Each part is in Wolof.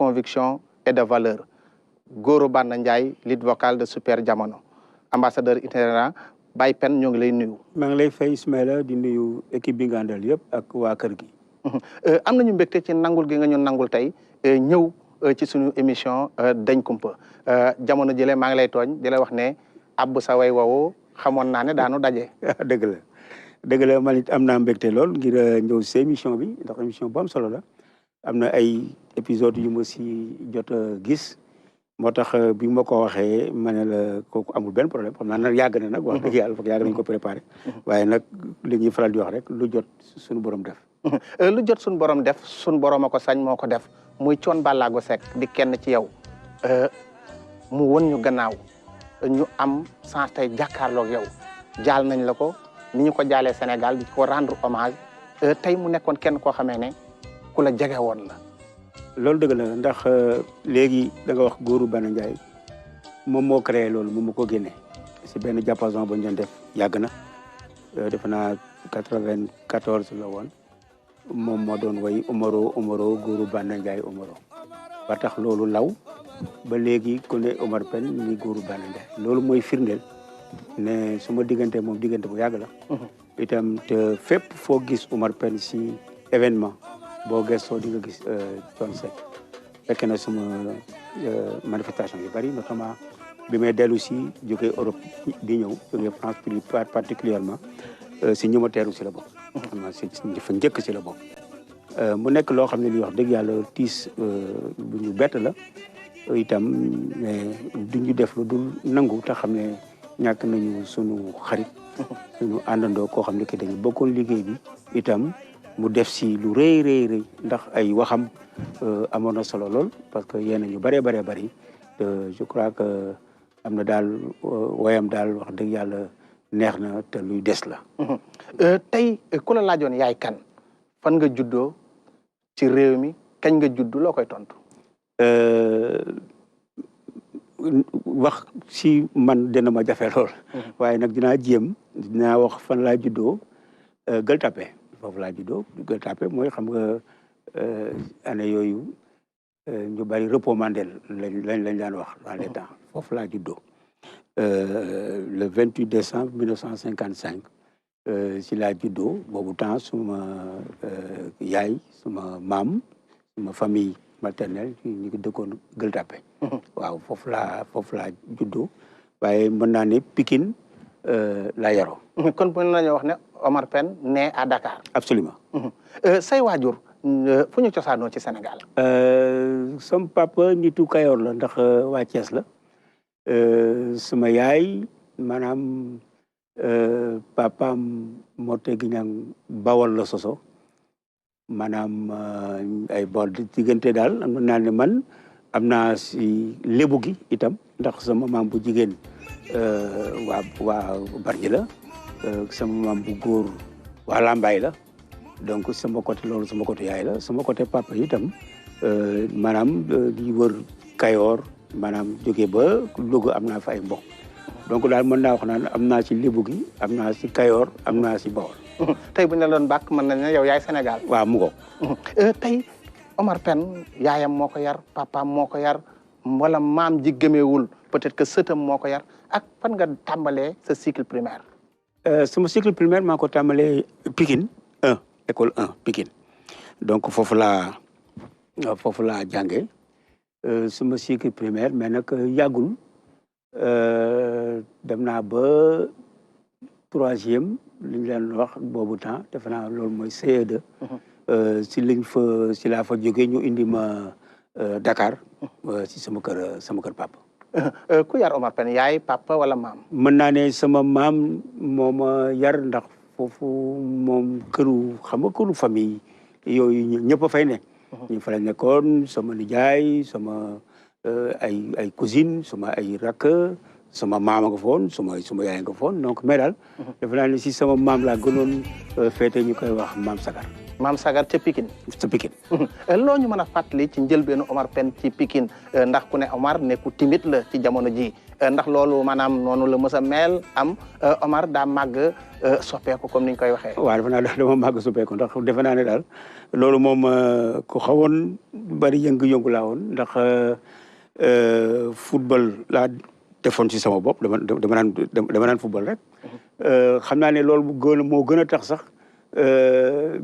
conviction et de valeur Gora Banda Ndiaye lead vocal de Super Jamono ambassadeur itinérant Baye Pen ñoo ngi lay nuyu. maa ngi lay fay Ismaïla di nuyu équipe bi nga àndal yëpp ak waa kër gi. am nañu mbégte ci nangul gi nga ñu nangul tey ñëw ci suñu émission dañ kumpa jamono jëlee maa ngi lay tooñ di la wax ne abbu sa way woowu xamoon naa ne daanu daje. dëgg la man it am naa mbégte lool ngir ñëw si émission bi ndax émission bu am solo la am na ay épisode yu ma si jot a gis moo tax bi ma ko waxee ma ne la kooku amul benn problème xam naa nag yàgg na nag wax dëgg yàlla foog yàgg nañu ko préparé waaye nag li ñuy faral di wax rek lu jot suñu borom def. lu jot suñu borom def suñu borom a ko sañ moo ko def muy Thione Ballago Seck di kenn ci yow mu won ñu gannaaw ñu am sans tey jàkkaarloog yow jaal nañ la ko ni ñu ko jaalee Sénégal di ko rendre hommage tey mu nekkoon kenn koo xamee ne ku la jege woon la. loolu dëgg la ndax léegi da nga wax Gora Banda Ndiaye moom moo créé loolu moom moo ko génne si benn diapason ba ñu doon def yàgg na defe naa 94 la woon moom moo doon way Omaro Gora Banda Ndiaye Omaro ba tax loolu law ba léegi ku ne Omar Pène ni Gora Banda Ndiaye loolu mooy firndeel ne suma diggante moom diggante bu yàgg la itam te fépp foo gis Omar Pène si événement boo gëstoo di nga gis Thione Seck fekk na suma manifestation yu bëri notamment bi may dellu si jógee Europe di ñëw jógee France plus particulièrement si ñi ma teeru si la bokk xam naa si fa njëkk si la bokk mu nekk loo xam ne li wax dëgg yàlla tiis bu ñu bett la itam mais duñu def lu dul nangu te xam ne ñàkk nañu sunu xarit sunu àndandoo koo xam ne que dañu bokkoon liggéey bi itam mu def si lu rëy ndax ay waxam amoon na solo lool parce que yéen ñu bëree bëri je crois que am na daal woyam daal wax dëgg yàlla neex na te luy des la. tey ku la laajoon yaay kan fan nga juddoo ci réew mi kañ nga juddu loo koy tontu. wax si man dina ma jafe lool. waaye nag dinaa wax fan laa juddoo Gueule Tapée foofu laa juddoo Gueule Tapée mooy xam nga année yooyu ñu bari repos Mandel lañ daan wax dans les temps foofu laa juddoo le 28 décembre 1955 si laa juddoo boobu temps suma yaay suma maam suma famille maternelle ñu ngi dëkkoon Gueule Tapée waaw foofu laa juddoo waaye mën naa ne Pikine laa yaroo. kon mën nañoo wax ne Omar Pène né à Dakar. Absolument. say waajur fu ñu cosaanoo ci Sénégal. sama papa nitu Kayoor la ndax waa Thiès la sama yaay maanaam papaam moo teggi ñang Bawol la soso maanaam ay Bawol diggante daal mën naa ne man am naa si lébu gi itam ndax sama maam bu jigéen waa Bargny la sama maam bu góor waa Lambaye la donc sama côté loolu sama côté yaay la sama côté papa itam maanaam di wër Kayoor maanaam jóge ba Louga am naa fa ay mbokk donc daal mën naa wax naan am naa ci lébu gi am naa si Kayoor am naa si Bawol. tey bu ñu la doon bàkk mën nañ ne yow yaay Sénégal. waaw mu ngoog. tey Omar Pène yaayam moo ko yar papaam moo ko yar wala maam ji gëmeewul peut-être que sëtam moo ko yar ak fan nga tàmbalee sa cycle primaire. sama cycle primaire maa ko tàmbalee Pikine 1 école 1 Pikine donc foofu laa jàngee sama cycle primaire mais nag yàggul dem naa ba 3e li ñu leen wax boobu temps defe naa loolu mooy CE2. si laa fa jógee ñu indi ma Dakar si sama kër papa. ku yar Omar Pène yaay papa wala maam. mën naa ne sama maam moo ma yar ndax foofu moom këru famille yooyu ñëpp a fay ne. ñu fa la nekkoon sama nijaay sama ay cousine sama ay rakk sama maam nga foon sama yaay nga foon donc mais daal. defe naa ne si sama maam laa gënoon féete ñu koy wax maam Sagar. maam Sagar ca Pikine. ca Pikine. loo ñu mën a fàttali ci njëlbeenu Omar Pène ci Pikine ndax ku ne Omar nekku timide la ci jamono ji ndax loolu maanaam noonu la mës a mel am Omar daa màgg soppeeku comme ni ñu koy waxee. waaw defe naa dama màgg soppeeku ndax defe naa ne daal loolu moom ku xawoon bari yëngu-yëngu laa woon ndax football laa defoon ci sama bopp dama naan football rek. xam naa ne loolu moo gën a tax sax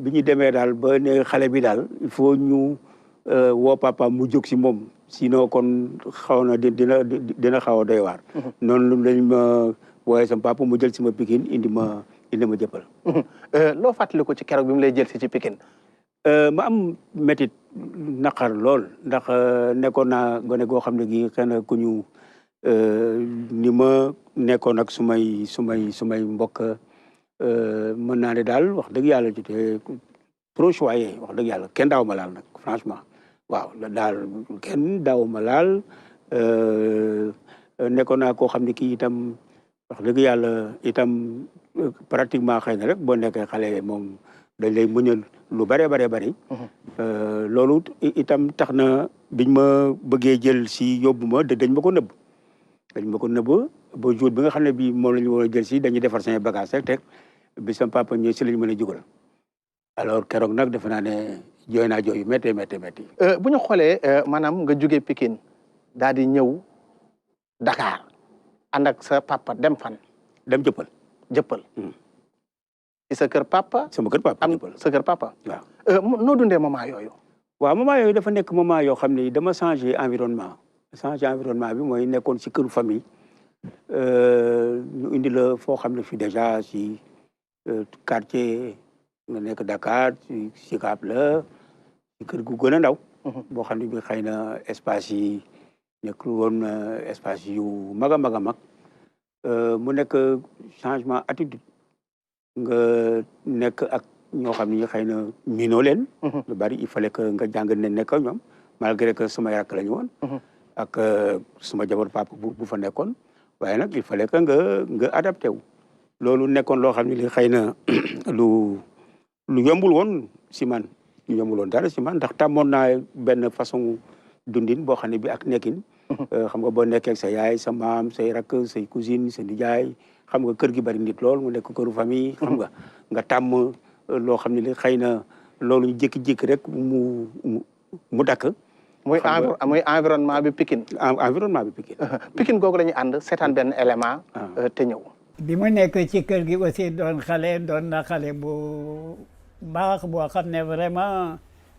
bi ñu demee daal ba ne xale bi daal il faut ñu woo papa mu jóg si moom sinon kon xaw na dina xaw a doy waar. noonu lañ ma wooyee sama papa mu jël si ma Pikine indi ma jëppal. loo fàttali ko ci keroog bi mu lay jël si ci Pikine. ma am métit naqar lool ndax nekkoon naa gone goo xam ne gi xëy na ku ñu ni ma nekkoon ak sumay mbokk mën naa ne daal wax dëgg yàlla jotee trop choyé wax dëgg yàlla kenn daaw ma laal nag franchement waaw daal kenn daaw ma laal nekkoon naa koo xam ne kii itam wax dëgg yàlla itam pratiquement xëy na rek boo nekkee xale moom dañ lay muñal lu bëree bëri. loolu itam tax na biñ ma bëggee jël si yóbbu ma dañ ma ko nëbb. ba jour bi nga xam ne bii moom la ñu war a jël si dañuy defar seen bagage rek teg bi sama papa ñëw si lañu mën a jugal alors keroog nag defe naa ne jooy naa jooy yu méttee métti. bu ñu xoolee maanaam nga jógee Pikine daal di ñëw Dakar ànd ak sa papa dem fan. dem jëppal. ci sa kër papa. sama kër papa am sa kër papa. waaw noo dundee moment yooyu. waaw moment yooyu dafa nekk moment yoo xam ne dama changé environnement bi mooy nekkoon si këru famille ñu indi la foo xam ne fii déjà si quartier nga nekk Dakar si Sicap la si kër gu gën a ndaw. boo xam ne bi xëy na espace yi nekkul woon espace yu mag a mag mu nekk changement attitude nga nekk ak ñoo xam ne xëy na miinoo leen. lu bari il fallait que nga jàng ne nekk ak ñoom malgré que sumay rakk la ñu woon. ak suma jabar papa bu fa nekkoon waaye nag il fallait que nga adapté wu. loolu nekkoon loo xam ne li xëy na lu yombul woon si man lu yombul woon dara si man ndax tàmmoon naa benn façon dundin boo xam ne bi ak nekkin. xam nga boo nekkee ak sa yaay sa maam say rakk say cousine sa nijaay xam nga kër gi bari nit lool mu nekk këru famille. xam nga tàmm loo xam ne li xëy na loolu ñu jékki-jékki rek mu dakk. muy environnement bi Pikine. environnement bi Pikine. Pikine googu la ñuy ànd seetaan benn élément. te ñëw. bi mu nekk ci kër gi aussi doon na xale bu baax boo xam ne vraiment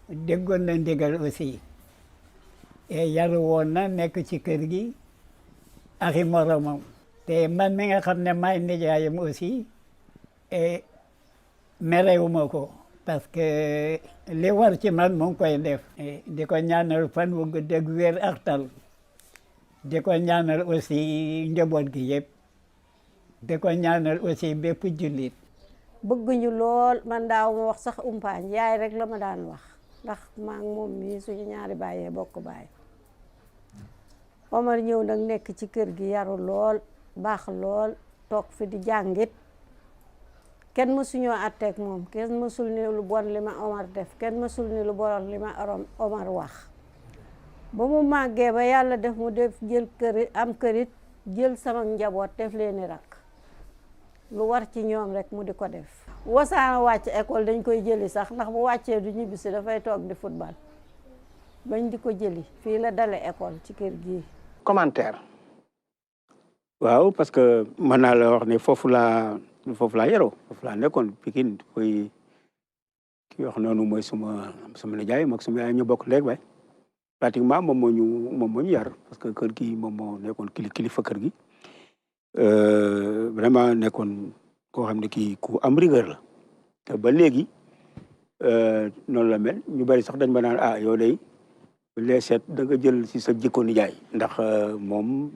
déggoon na ndigal aussi. et yaru woon na nekk ci kër gi ak i moromam. te man mi nga xam ne maay nijaayam aussi et merewuma ko. parce que li war ci man mu ngi koy def. di ko ñaanal fan wu gudd ak wér ak tal. di ko ñaanal aussi njaboot gi yëpp. di ko ñaanal aussi bépp jullit. bëgguñu lool man daaw ma wax sax umpaañ yaay rek la ma daan wax ndax maa ngi moom mii suñu ñaari bàyyee bokk baay. Omar ñëw nag nekk ci kër gi yaru lool baax lool toog fi di jàngit. kenn mësuñoo àtteeg moom kenn mësul ni lu bon li ma Omar def kenn mësul ni lu bon li ma Omar wax. ba mu màggee ba yàlla def mu def jël kërit jël sama njaboot def leeni rak lu war ci ñoom rek mu di ko def. Wasaana wàcc école dañ koy jëli sax ndax bu wàccee du ñibbisi dafay toog di football bañ di ko jëli fii la dale école ci kër gi. commentaire. waaw parce que mën naa la wax ne foofu laa yaroo foofu laa nekkoon Pikine koy ki wax noonu mooy sama nijaay moom sama yaay ñu bokk léegi bay pratiquement moom moo ñu yar parce que kër gi moom moo nekkoon kilifa kër gi vraiment nekkoon koo xam ne kii ku am rigueur la te ba léegi noonu la mel ñu bari sax dañ ma naan yow day les seet da nga jël si sa jikko nijaay ndax moom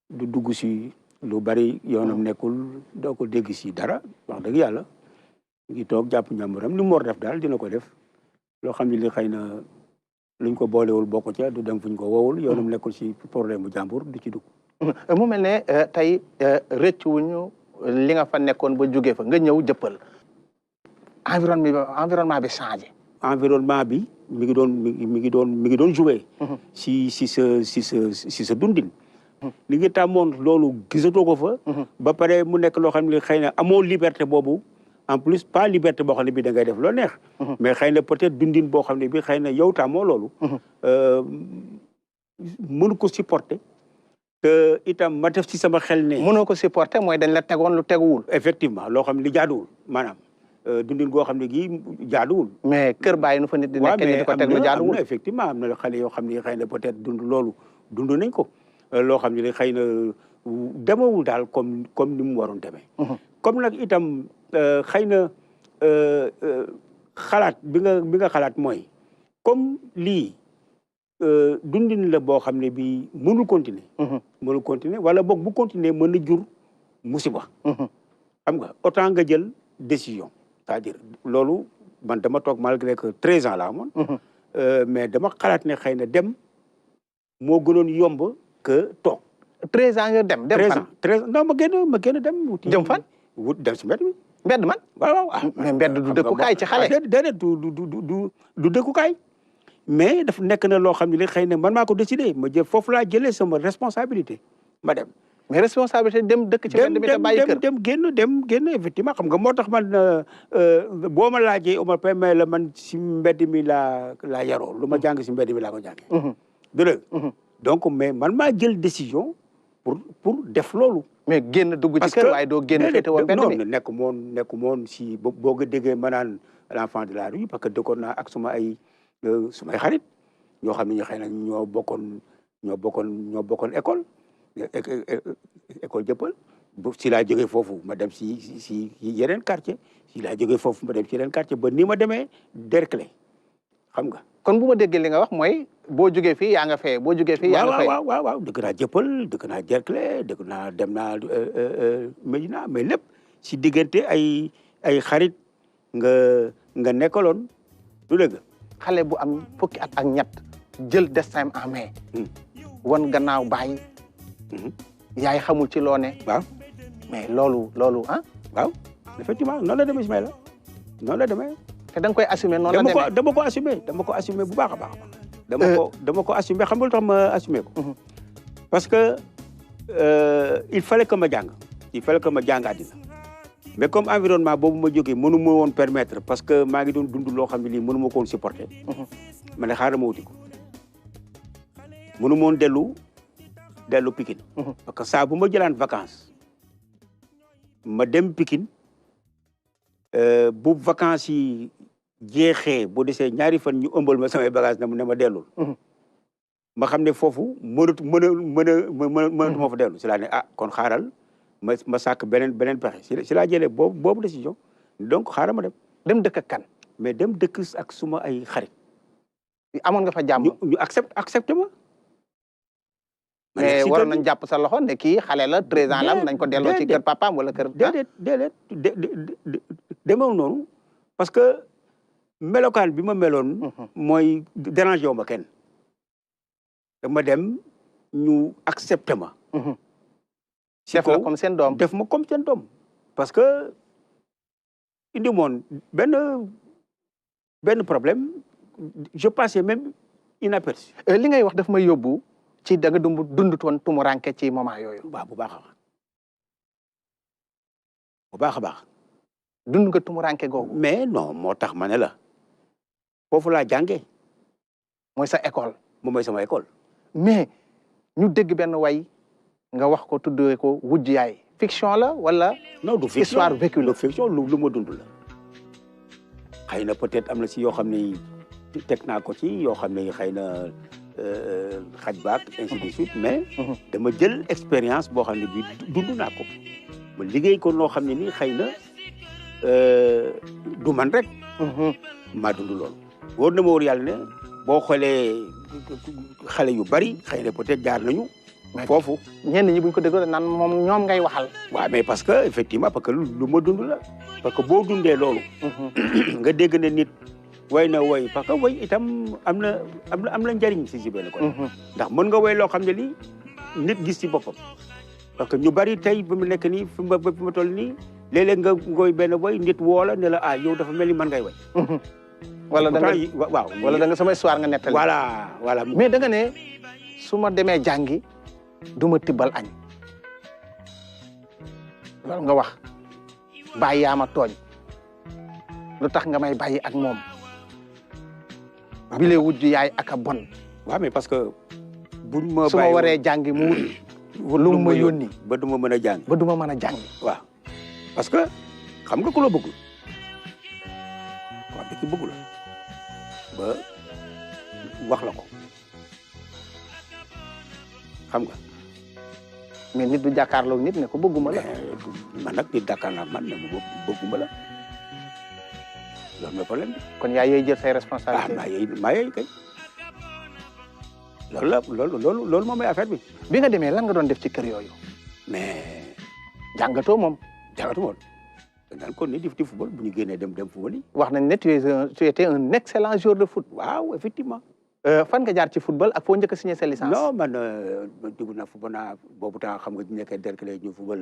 du dugg si lu bari yoonam nekkul doo ko dégg si dara wax dëgg yàlla ngi toog jàpp ñàmburam li mu war def daal dina ko def loo xam ne li xëy na luñ ko boolewul bokk ca du dem fuñ ko wowul yoonam nekkul si problème bu jàmbur du ci dugg. mu mel ne tey rëcc wuñu li nga fa nekkoon ba jógee fa nga ñëw jëppal environnement bi changé. environnement bi mi ngi doon joué. si sa dundin. li nga tàmmoon loolu gisatoo ko fa. ba pare mu nekk loo xam ne xëy na amoo liberté boobu en plus pas liberté boo xam ne bii da ngay def loo neex. mais xëy na peut-être dundin boo xam ne bii xëy na yow tàmmoo loolu. mënu ko supporter. te itam ma def ci sama xel ne. mënoo ko supporter mooy dañ la tegoon lu teguwul. effectivement loo xam ne li jaaduwul maanaam. dundin goo xam ne gii jaaduwul. mais kër bàyyi nu fa nit di nekk ni di ko teg lu jaaduwul. effectivement am na xale yoo xam ne xëy na peut-être dund loolu dund nañ ko. loo xam ne xëy na demewul daal comme ni mu waroon demee. comme nag itam xëy na xalaat bi nga xalaat mooy comme lii dundin la boo xam ne bii mënul continuer. mënul continuer wala boog bu continuer mën na jur musiba. xam nga autant nga jël décision. c'est-à-dire loolu man dama toog malgré que 13 ans la amoon. mais dama xalaat ne xëy na dem moo gënoon yomb que toog. 13 ans nga dem. 13 ans 13 non ma génn dem. jëm fan dem si mbedd mi. mbedd man. waaw mais mbedd du dëkkukaay ci xale. déedéet du dëkkukaay. mais daf nekk na loo xam ne li xëy na man maa ko décidé ma jël foofu laa jëlee sama responsabilité ma dem. mais responsabilité dem dëkk ci mbedd mi te bàyyi kër. dem génn effectivement xam nga moo tax man boo ma laajee Omar Pène mais la man si mbedd mi laa yaroo lu ma jàng si mbedd mi laa ko jàngee. dëgg donc mais man maa jël décision pour def loolu. mais génn dugg ci kër waaye doo génn féete woo mbedd mi. non nekku moon si boo ko déggee ma naan l'enfant de la rue parce que dëkkoon naa ak sumay xarit ñoo xam ne ñu xëy na ñoo bokkoon école. école jëppal si laa jógee foofu ma dem si yeneen quartier si laa jógee foofu ma dem si yeneen quartier ba ni ma demee Derklé xam nga. kon bu ma déggee li nga wax mooy boo jógee fii yaa nga fee boo jógee fii yaa nga fee. waaw dëkk naa jëppal dëkk naa Derklé dëkk naa dem naa Médina mais lépp si diggante ay xarit nga nekkaloon du dëgg. xale bu am fukki at ak ñett jël destin en main. wan gannaaw bàyyi. yaay xamul ci loo ne. waaw mais loolu ah. waaw effectivement noonu la demee Ismaïla noonu la demee. te da nga koy assumer noonu la demee dama ko assumer bu baax a baax. dama ko assumer xam nga lu tax ma assumer ko. parce que il fallait que ma jàng. il fallait que ma jàng àddina. mais comme environnement boobu ma jógee mënu ma woon permettre parce que maa ngi doon dund loo xam ne lii mënu ma ko woon supporter. ma ne xaaral ma wuti ko. mënu ma woon dellu Pikine. parce que saa bu ma jëlaan vacances ma dem Pikine bu vacances yi jeexee bu desee ñaari fan ñu ëmbal ma samay bagages ne ma dellul. ma xam ne foofu mënatuma fa dellu si laa ne kon xaaral ma sàkk beneen pexe si laa jëlee boobu décision donc xaaral ma dem dëkk ak kan. mais dem dëkk ak suma ay xarit. amoon nga fa jàmm. ñu accepté ma. mais waroon nañ jàpp sa loxo ne kii xale la 13 ans la nañ ko delloo ci kër papaam wala kër. déedéet demeewul noonu parce que melokaan bi ma meloon. mooy dérangé wu ma kenn. dama dem ñu accepté ma. def la comme seen doom def ma comme seen doom. parce que indi moon benn problème je passais même inaperçu. li ngay wax daf may yóbbu. ci da nga dundutoon tumuranke ci moment yooyu. waaw bu baax a baax. dund nga tumuranke googu. mais non moo tax ma ne la foofu laa jàngee. mooy sa école. moom mooy sama école. mais ñu dégg benn way nga wax ko tuddee ko wujj yaay. fiction la wala. non du fiction histoire vécue la. fiction lu ma dund la. xëy na peut-être am na si yoo xam ne teg naa ko ci yoo xam ne xëy na. xaj baak ainsi de suite mais dama jël expérience boo xam ne bii dund naa ko ma liggéey ko noo xam ne nii xëy na du man rek maa dund loolu wóor na ma wóor yàlla ne boo xoolee xale yu bari xëy na peut-être jaar nañu foofu ñenn ñi buñ ko déggoo naan moom ñoom ngay waxal waaw mais parce que effectivement parce que lu ma dund la parce que boo dundee loolu nga dégg ne nit way na woy parce que woy itam am na njariñ si benn côté. ndax mën nga woy loo xam ne lii nit gis ci boppam. parce que ñu bari tey ba mu nekk nii fi ma toll nii léeg-léeg nga ngoy benn boy nit woo la ne la ah yow dafa mel ni man ngay way. wala da nga waaw wala da nga sama histoire nga nettali. voilà. mais da nga ne su ma demee jàngi du ma tibbal añ loolu nga wax bàyyi yaa ma tooñ lu tax nga may bàyyi ak moom. bile wujj yaay ak a bon. waaw mais parce que buñ ma su ma waree jàngi mu wut lu ma yónni ba du ma mën a jàng. ba du ma mën a jàngi. waaw parce que xam nga ku la bëggul waaw ki bëggul ba wax la ko xam nga. mais nit du jàkkaarloo nit ne ko bëgguma la. man nag nit jàkkaarloo man ne ma bëgguma la loolu mooy problème bi. kon yaa yooyu jël say responsabilité. maa yooyu kay loolu moom mooy affaire bi. bi nga demee lan nga doon def ci kër yooyu. mais jàngatoo moom. jàngatu woon daan kon ni di football bu ñu génnee dem football yi. wax nañ ne tu étais un excellent joueur de foot. waaw effectivement. fan nga jaar ci football ak foo njëkk a signé sa licence. non man dugg na football naa boobu temps xam nga ñu nekkee Derklé ñu football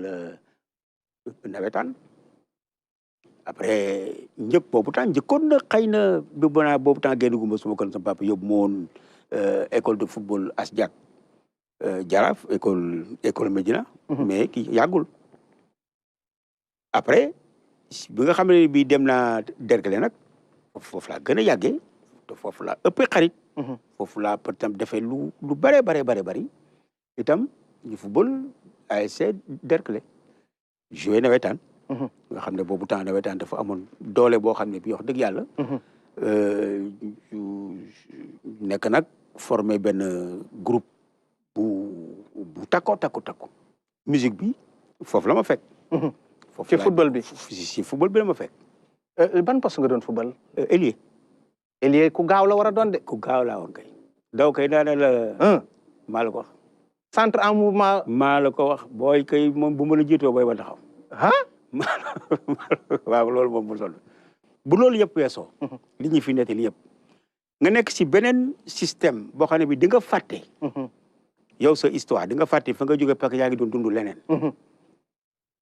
nawetaan après boobu temps njëkkoon na xëy na boobu temps génn guma suma kon sama papa yóbbu ma woon école de football Asdiak Jaraaf école Médina. mais kii yàggul. après bi nga xam ne bii dem naa Derklé nag foofu laa gën a yàggee te foofu laa ëppee xarit. foofu laa par exemple defee lu bari itam ñu football ASC Derklé joué nawetaan. nga xam ne boobu temps nawetaan dafa amoon doole boo xam ne bii wax dëgg yàlla. nekk nag formé benn groupe bu takku musique bi foofu la ma fekk. ci football bi si football bi la ma fekk. ban poste nga doon football. ailier. ailier ku gaaw la war a doon de. ku gaaw laa woon kay. daw kay daane la. maa la ko wax. centre en mouvement. maa la ko wax booy kay moom bu ma la jiitoo booy ba taxaw. waaw loolu moom mu sonn bu loolu yëpp weesoo. li ñu fi nettali yëpp. nga nekk si beneen système boo xam ne bi di nga fàtte. yow sa histoire di nga fàtte fa nga jóge parce que yaa ngi doon dund leneen.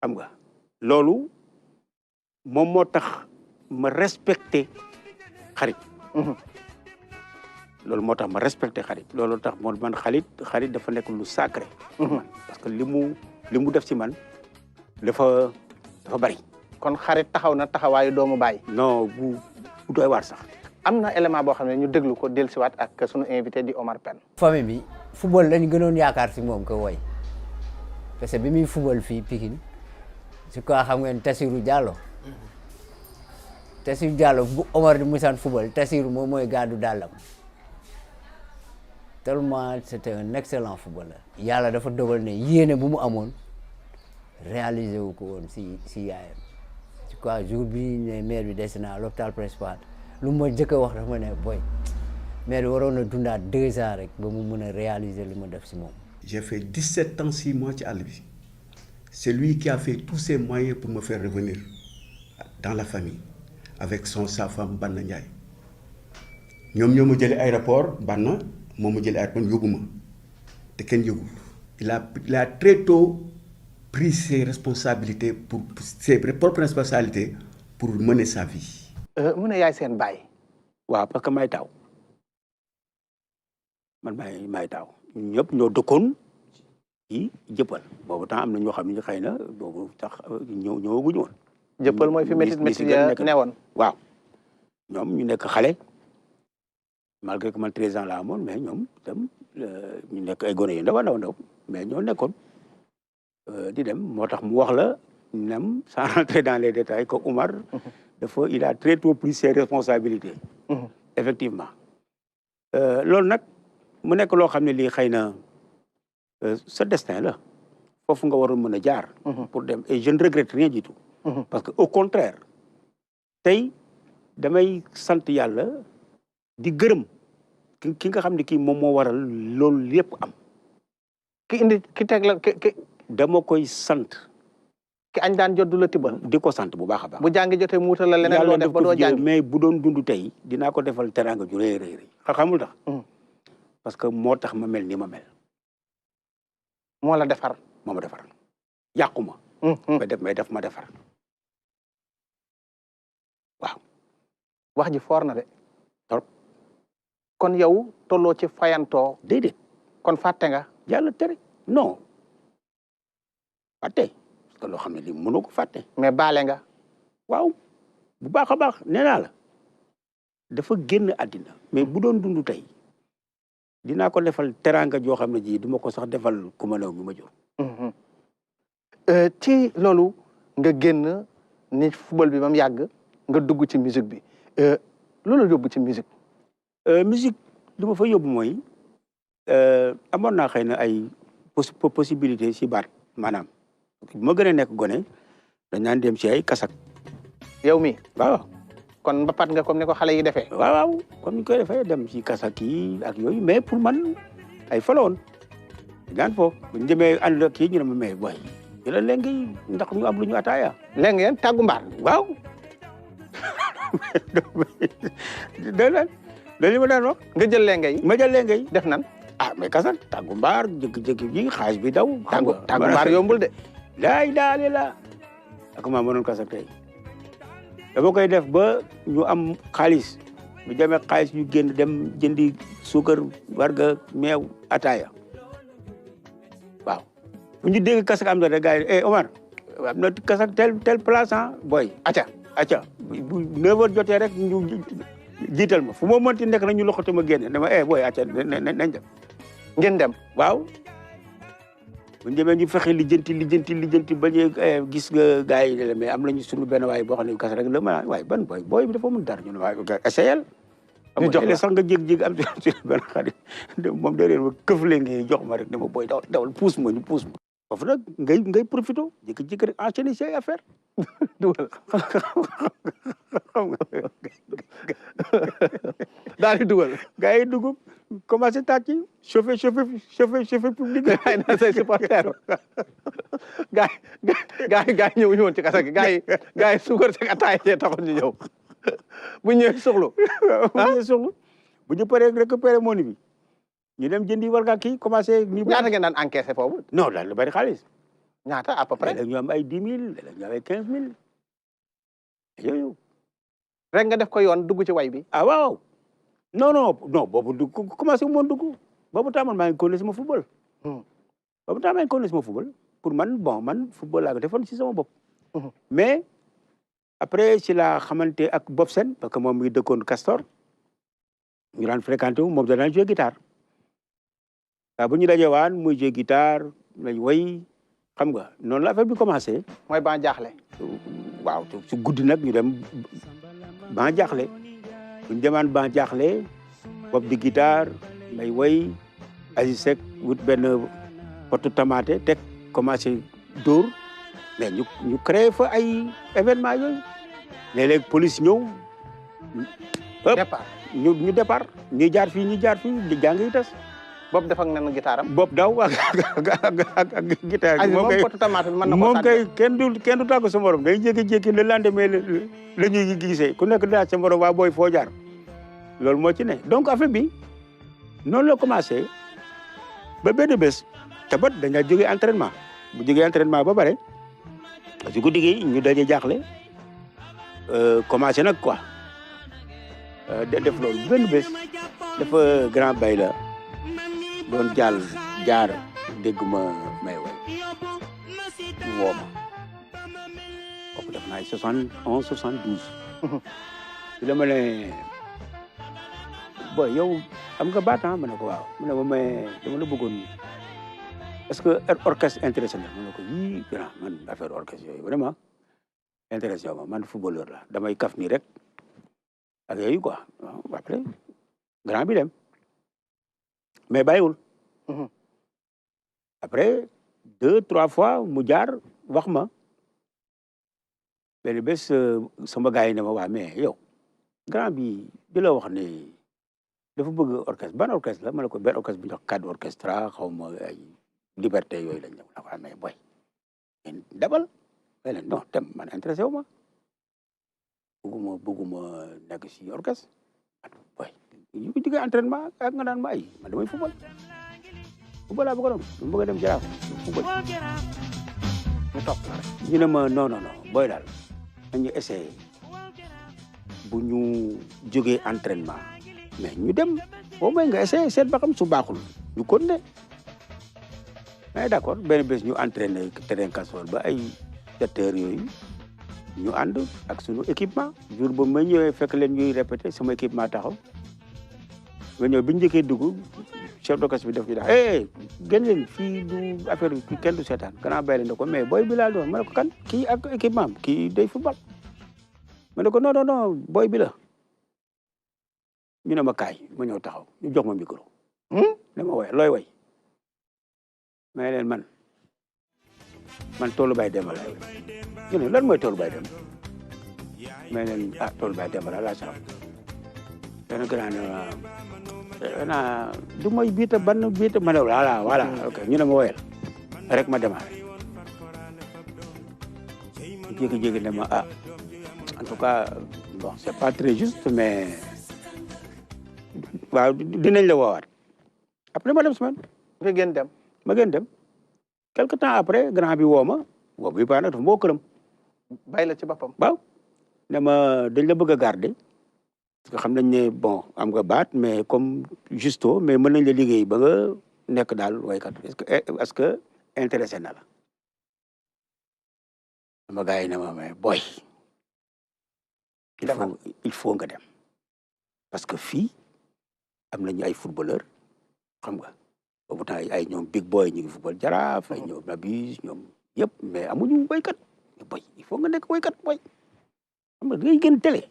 xam nga loolu moom moo tax ma respecté xarit. loolu moo tax ma respecté xarit loolu tax man xarit dafa nekk lu sacré. parce que li mu def ci man dafa bari. kon xarit taxaw na taxawaayu doomu baay. non bu doy waar sax. am na élément boo xam ne ñu déglu ko dellusiwaat ak sunu invité di Omar Pène. famille bi football lañ gënoon yaakaar si moom ko woy parce que bi muy football fii Pikine je crois xam ngeen Tassirou Diallo bu Omar di musaan football Tassirou moom mooy gàddu dàllam tellement c'était un excellent footballeur. yàlla dafa dogal ne yéene bu mu amoon réaliser wu ko woon si yaayam je crois jour bi ne maire bi des na à l'hôpital principal lu ma njëkk a wax dafa ma ne boy maire bi waroon na dundaat 2 ans rek ba mu mën a réaliser li ma def si moom. J'ai fait 17 ans 6 mois ci àll bi. C'est lui qui a fait tous ses moyens pour me faire revenir dans la famille avec sa femme Banna Ndiaye. ñoom ñoo ma jëlee aéroport Banna moo ma jëlee aéroport yóbbu ma te kenn yëgul. Il a très tôt pris ses responsabilités ses propres responsabilités pour mener sa vie. mu ne yaay seen baay. waaw parce que may taaw man may taaw ñëpp ñoo dëkkoon ci Jëppal boobu temps am na ñoo xam ne xëy na boobu tax ñëwaguñu woon. Jëppal mooy fi métti ya newoon. waaw ñoom ñu nekk xale malgré que man 13 ans la amoon mais ñoom itam ñu nekk ay gone yu ndaw mais ñoo nekkoon di dem moo tax mu wax la nem sans rentrer dans les détails que Oumar il a très tôt pris ses responsabilités. effectivement loolu nag mu nekk loo xam ne lii xëy na sa destin la foofu nga waroon mën a jaar. pour dem et je ne regrette rien du tout. parce que au contraire tey damay sant yàlla di gërëm ki nga xam ne kii moom moo waral loolu lépp am. ki teg la dama koy sant. ki añ daan jot du la tibbal. di ko sant bu baax a baax. bu jàngi jotee mu wutal la leneen loo def ba doo jàng. mais bu doon dund tey dinaa ko defal teraanga ju rëy rëy xamul tax. parce que moo tax ma mel ni ma mel. moo la defar. moo ma defar yàqu ma. may def ma defar. wax ji foor na de trop kon yow tolloo ci fayantoo déedéet kon fàtte nga yàlla tere non fàtte parce que loo xam ne li mënoo ko fàtte mais baale nga waaw bu baax a baax nee naa la dafa génn àddina mais bu doon dund tey dinaa ko defal teraanga joo xam ne ji du ma ko sax defal ku ma new mi ma jur ci loolu nga génn ni football bi ba mu yàgg nga dugg ci musique bi loolu yóbbu ci musique musique li ma fa yóbbu mooy amoon naa xëy na ay possibilité si baat maanaam bu ma gën a nekk gone dañ naan dem si ay kasak yow mi waaw kon mbapat nga comme ni ko xale yi defee waaw waaw comme ni koy defee dem si kasak yi ak yooyu mais pour man ay faloon daan foofu bu ñu demee ànd ak kii ñu ne ma mais boy jëlal léegi ndax ñu am lu ñu ataaya léegi ngeen tàggu mbaar waaw da li ma daan wax nga jël léegi ma jël léegi def nan ah mais kasak tàggu mbaar jékki-jékki ji xaalis bi daw tàggu mbaar yombul de laay daale la ak maa mënoon kasak tey dama koy def ba ñu am xaalis bu demee xaalis ñu génn dem jëndi suukar warga meew ataaya waaw bu ñu dégg kasak am na rek gars yi Omar am na kasak tel place ah boy acca bu 9h jotee rek ñu jiital ma fu ma mënti nekk na ñu loxoti ma génne dama boy acca nañ dem ngeen dem waaw bu ñu demee ñu fexe lijjanti ba ñu gis nga gars yi mais am nañu suñu benn waay boo xam ne kas rek la ma waay ban booy bi dafa mën dara ñu ne waay essayel ñu jox la sax nga jég-jég am suñu benn xarit moom da leen ma këfle ngi jox ma rek ne ma booy dawal puus ma ñu puus ma foofu nag ngay profité jékki-jékki rek enchaîner say affaire dugal xam nga daal di dugal gars yi dugg commencé tàcc chauffeur public ay na say supporter gars yi ñëwuñu woon ci kasa gi gars yi suukar sek ataay see taxoon ñu ñëw bu ñëwee suxlu bu ñu paree récupéré money bi ñu dem jëndi warga kii commencé ñaata ngeen daan encaissé foofu non daal lu bari xaalis ñaata à peu près léeg-léeg ñu am ay 10 000 léeg-léeg ñu am ay 15 000 yooyu rek nga def ko yoon dugg ci way bi ah waaw non boobu dugg commencé wu moon dugg boobu temps man maa ngi connaissé sama football boobu temps maa ngi connaissé sama football pour man football laa ko defoon si sama bopp mais après si la xamante ak Bob Sen parce que moom mi ngi dëkkoon Castor ñu daan fréquenté wu moom da daan jouer guitare waaw bu ñu dajee waan muy jouer guitare lañ way xam nga noonu la affaire bi commencé mooy ban jaaxle waaw su guddi nag ñu dem ban jaaxle bu ñu demaan ban jaaxle Bob di guitare may way Aziz Seck wut benn potu tomate teg commencé dóor mais ñu créé fa ay événement yooyu léeg-léeg police ñëw départ ñu départ ñuy jaar fii ñuy jaar fii di jàng yi tas boobu def ak nen gitaaram Bob daw ak guitare Aziz moom potu tomate bi mën na ko moom kay kenn du tàggu sa morom day jékki-jékki le lendemain la ñuy gisee ku nekk daa sa morom waa booy foo jaar loolu moo ci ne donc affaire bi noonu la commencé ba benn bés tabat dañaa jógee entraînement bu jógee entraînement ba pare si guddi gi ñu daje jaaxle commencé nag quoi def loolu benn bés dafa grand bay la doon jaar dégg ma may way woo ma kooku def naa 71 72 di la ma ne boy yow am nga baat ma ne ko waaw mu ne ma mais dama la bëggoon est-ce que orchestre intéressé na ma ne ko yii grand man affaire orchestre yooyu vraiment intéressé ma man footballeur la damay kaf nii rek ak yooyu quoi waaw après grand bi dem mais bàyyiwul après 2 3 fois mu jaar wax ma benn bés sama gars yi ne ma waa mais yow grand bi di la wax ne dafa bëgg orchestre ban orchestre la ma ne ko benn orchestre bu ñu wax cadre orchestra xaw ma ay liberté yooyu lañ ñëw waa mais boy dabal may leen non dem man intéressé wu ma bëgguma nekk si orchestre boy ñu ngi digg entraînement ak nga naan ma ay man damay football laa bëgg a doon mu bëgg a dem Jaraaf football ñu topp la rek ñu ne ma non boy daal dañu essayé bu ñu jógee entraînement mais ñu dem au moins nga essayé seet ba xam su baaxul ñu continuer mais d'accord benn bés ñu entraîné terrain Castor ba ay 7 heures yooyu ñu ànd ak sunu équipement jour ba ma ñëwee fekk leen ñuy répété sama équipement taxaw ma ñëw bi ñu njëkkee dugg chef d'orchestre bi def ñu dax gën leen fii du affaire bi kenn du seetaan gannaaw bay leen ne ko mais booy bi laa doon ma ne ko kan kii ak équipement am kii day football ma ne ko non non non booy bi la ñu ne ma kaay ma ñëw taxaw ñu jox ma micro ne ma woy looy woy mais leen man toolu bay Demba laay ñu ne lan mooy toolu bay Demba mais leen toolu bay Demba laa sax benn grand du mooy biita ban biita ma ne voilà ok ñu ne ma woyal rek ma démarré jékki-jékki ne ma en tout cas bon c'est pas très juste mais waaw dinañ la woowaat après ma dem semaine nga gën dem ma gën dem quelque temps après grand bi woo ma boobu bi baax na dafa moo këram bàyyi la ci boppam waaw ne ma dañ la bëgg a garder parce que xam nañ ne bon am nga baat mais comme justo mais mën nañ la liggéey ba nga nekk daal waykat est-ce que intéressé na la sama gars yi ne ma mais boy il faut nga dem parce que fii am nañu ay footballeur xam nga boobu temps ay ñoom big boy ñu ngi football Jaraaf ay ñoom Nabis ñoom yëpp mais amuñu waykat boy il faut nga nekk waykat boy xam nga ngay gën télé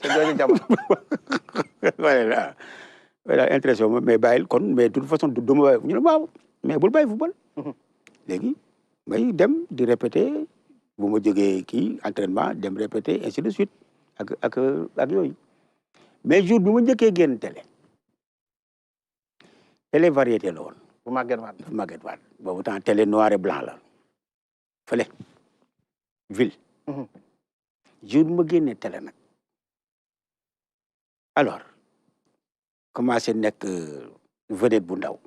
te jooju jamono voilà intéressé ma mais bàyyil kon mais de toute façon du ma bàyyi ñu ne waaw mais bul bàyyi football léegi may dem di répéter bu ma jógee kii entraînement dem répéter ainsi de suite ak yooyu mais jour bi ma njëkkee génn télé variété la woon bu Maguette Wade dafa Maguette Wade boobu temps télé noir et blanc la fële ville jour bi ma génnee télé nag alors commencé nekk vedette bu ndaw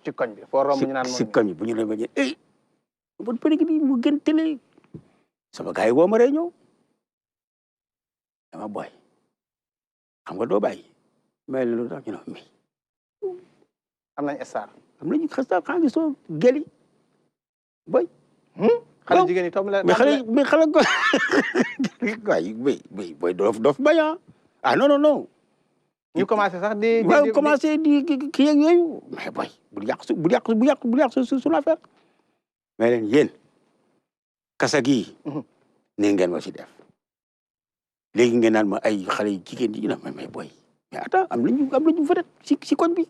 ci koñ bi foo romb ñu naan si koñ bi bu ñu ne ma ñu bon përi gi mu gën télé sama gars yi woo ma réunion dama boy xam nga doo bàyyi mais lu tax ñu ne mi am nañ star am nañu xasta xam nga soo geli boy xale jigéen yi toog la mais xale ko waay boy doof bañ non non non ñu commencé sax di waaw commencé di kii ak yooyu mais boy bul yàq su affaire mais leen yéen kasa gii nii ngeen ma si def léegi ngeen naan ma ay xale yu jigéen yi na mais boy mais attends am nañu vedette si koñ bi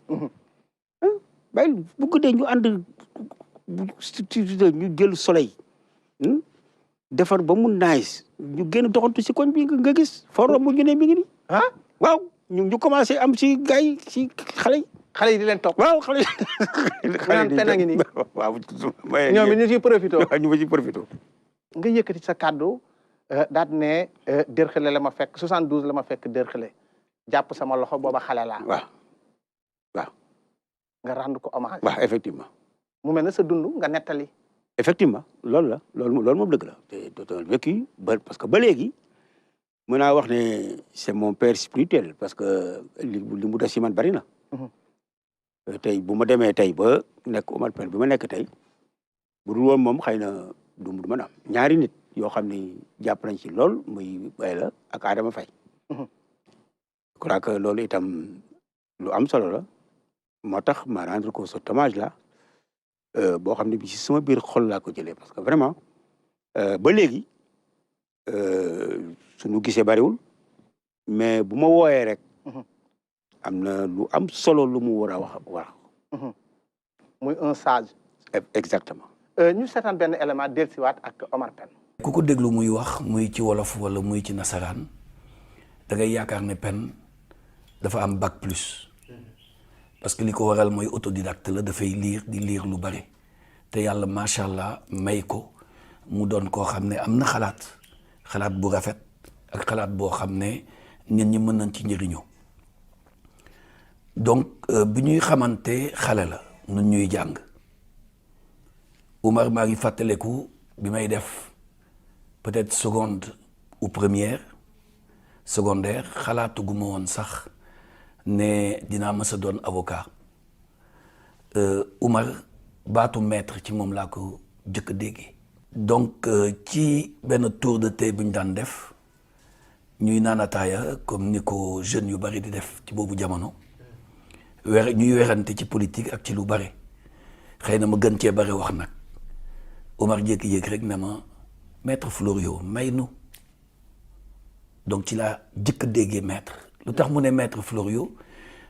bàyyi bu guddee ñu ànd ñu jël soleil defar ba mu nice ñu génn doxantu si koñ bi nga gis foro mu ñu ne mi ngi ni waaw ñu commencé am si gars yi si xale yi di leen topp waaw xale naan pen a ngi nii waaw ñoom it ñu ciy profité ñu ma ciy profité nga yëkkati sa kàddu daal ne Derklé la ma fekk 72 la ma fekk Derklé jàpp sama loxo booba xale laa waaw nga rendre ko hommage waaw effectivement mu mel ne sa dund nga nettali effectivement loolu moom dëgg la te vécu ba parce que ba léegi mën naa wax ne c'est mon père spirituel parce que li mu def si man bari na tey bu ma demee tey ba nekk Omar Pène bi ma nekk tey bu dul woon moom xëy na du mën a am ñaari nit yoo xam ni jàpp nañ ci lool muy Bayla ak Adama Faye je crois que loolu itam lu am solo la moo tax ma rendre ko ce hommage là boo xam ne bi ci sama biir xol laa ko jëlee parce que vraiment ba léegi suñu gisee bariwul mais bu ma wooyee rek am na lu am solo lu mu war a wax muy un sage exactement ñu seetaan benn élément dellusiwaat ak Omar Pène ku ko déglu muy wax muy ci wolof wala muy ci nasaraan da ngay yaakaar ne Pène dafa am bac plus parce que li ko waral mooy autodidacte la dafay di lire lu bari te yàlla macha allah may ko mu doon koo xam ne am na xalaat bu rafet ak xalaat boo xam ne nit ñi mën nañ ci njëriñoo donc bi ñuy xamante xale la nun ñuy jàng Umar maa ngi fàttaleku bi may def peut-être seconde ou première secondaire xalaatuguma woon sax ne dinaa mës a doon avocat Oumar baatu maître ci moom laa ko jëkk a déggee. donc ci benn tour de thé bu ñu daan def ñuy naan ataaya comme ni ko jeunes yu bari di def ci boobu jamono ñuy werante ci politique ak ci lu bari xëy na ma gën cee bari wax nag Oumar jékki-jékki rek ne ma maître Florio may nu donc ci laa jëkk a déggee maître lu tax mu ne maître Florio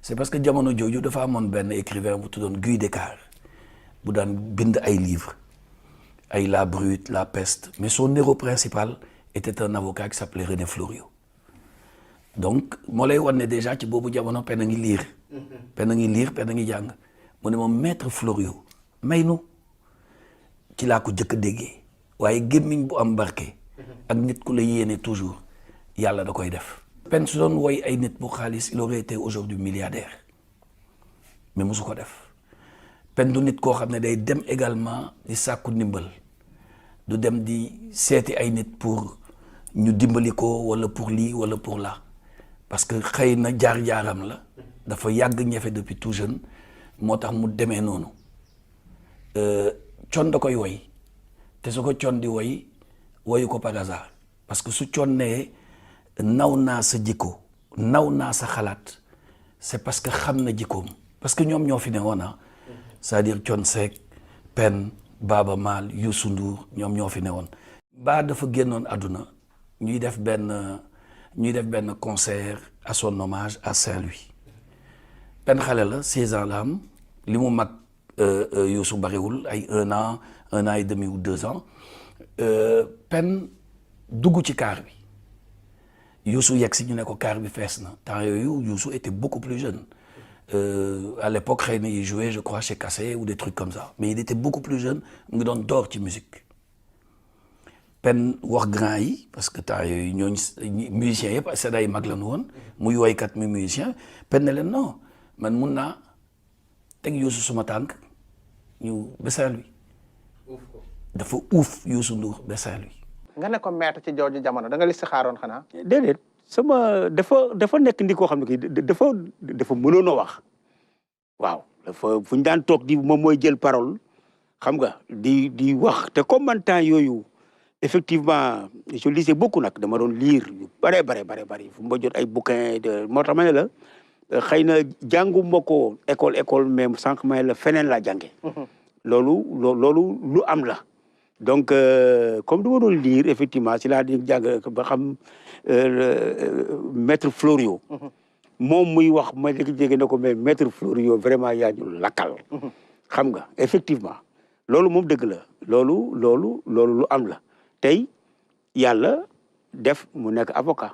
c'est parce que jamono jooju dafa amoon benn écrivain bu tuddoon Guy Descartes bu daan bind ay livres ay La Brute, La Peste mais son héros principal était un avocat qui s'appelait René Florio donc moo lay wan ne déjà ci boobu jamono pen a ngi lire pen a ngi jàng mu ne moom maître Florio may nu ci laa ko jëkk a déggee waaye gémmiñ bu am barke ak nit ku la yéene toujours yàlla da koy def pen su doon woy ay nit bu xaalis il aurait été aujourd'hui milliardaire mais mosu ko def pen du nit koo xam ne day dem également di sàkku ndimbal du dem di seeti ay nit pour ñu dimbali ko wala pour lii wala pour là parce que xëy na jaar-jaaram la dafa yàgg ñefe depuis tout jeune moo tax mu demee noonu Thione da koy woy te su ko Thione di woy woyu ko par hasard parce que su Thione nee naw naa sa jikko naw naa sa xalaat c'est parce que xam na jikkoom parce que ñoom ñoo fi ne woon c'est-à-dire Thione Seck Pen Baaba Maal Youssou Ndour ñoom ñoo fi ne woon ba dafa génnoon àdduna ñuy def benn concert à son hommage à Saint-Louis Pen xale la 16 ans la am li mu mag Youssou bariwul ay 1 an et demi ou 2 ans Pen dugg ci car bi Youssou yegg si ñu ne ko car bi fees na temps yooyu Youssou était beaucoup plus jeune à l'époque xëy na il jouait je crois chez Cassé ou des trucs comme ça mais il était beaucoup plus jeune mu ngi doon door ci musique Pen wax grand yi parce que temps yooyu ñooñu musiciens yëpp c'est ay mag la ñu woon muy woykat muy musicien Pen ne leen non man mun naa teg Youssou suma tànk ñu ba Saint-Louis dafa uuf Youssou Ndour ba Saint-Louis. nga ne ko maître ci jooju jamono da nga listixaaroon xanaa. déedéet sama dafa nekk ndi koo xam ne kii dafa mënoon a wax waaw dafa fu ñu daan toog di moom mooy jël parole xam nga di wax te comme man temps yooyu effectivement je lisais beaucoup nag dama doon lire yu bare fu ma jot ay bouquins moo tax ma ne la xëy na jàngu ma ko école mais sànq ma ne la feneen laa jànge loolu lu am la donc comme du ma doon lire effectivement si laa di jàng ba xam maître Florio moom muy wax ma léegi-jégé na ko mais maître Florio vraiment yaa ñu lakkal xam nga effectivement loolu moom dëgg la loolu lu am la tey yàlla def mu nekk avocat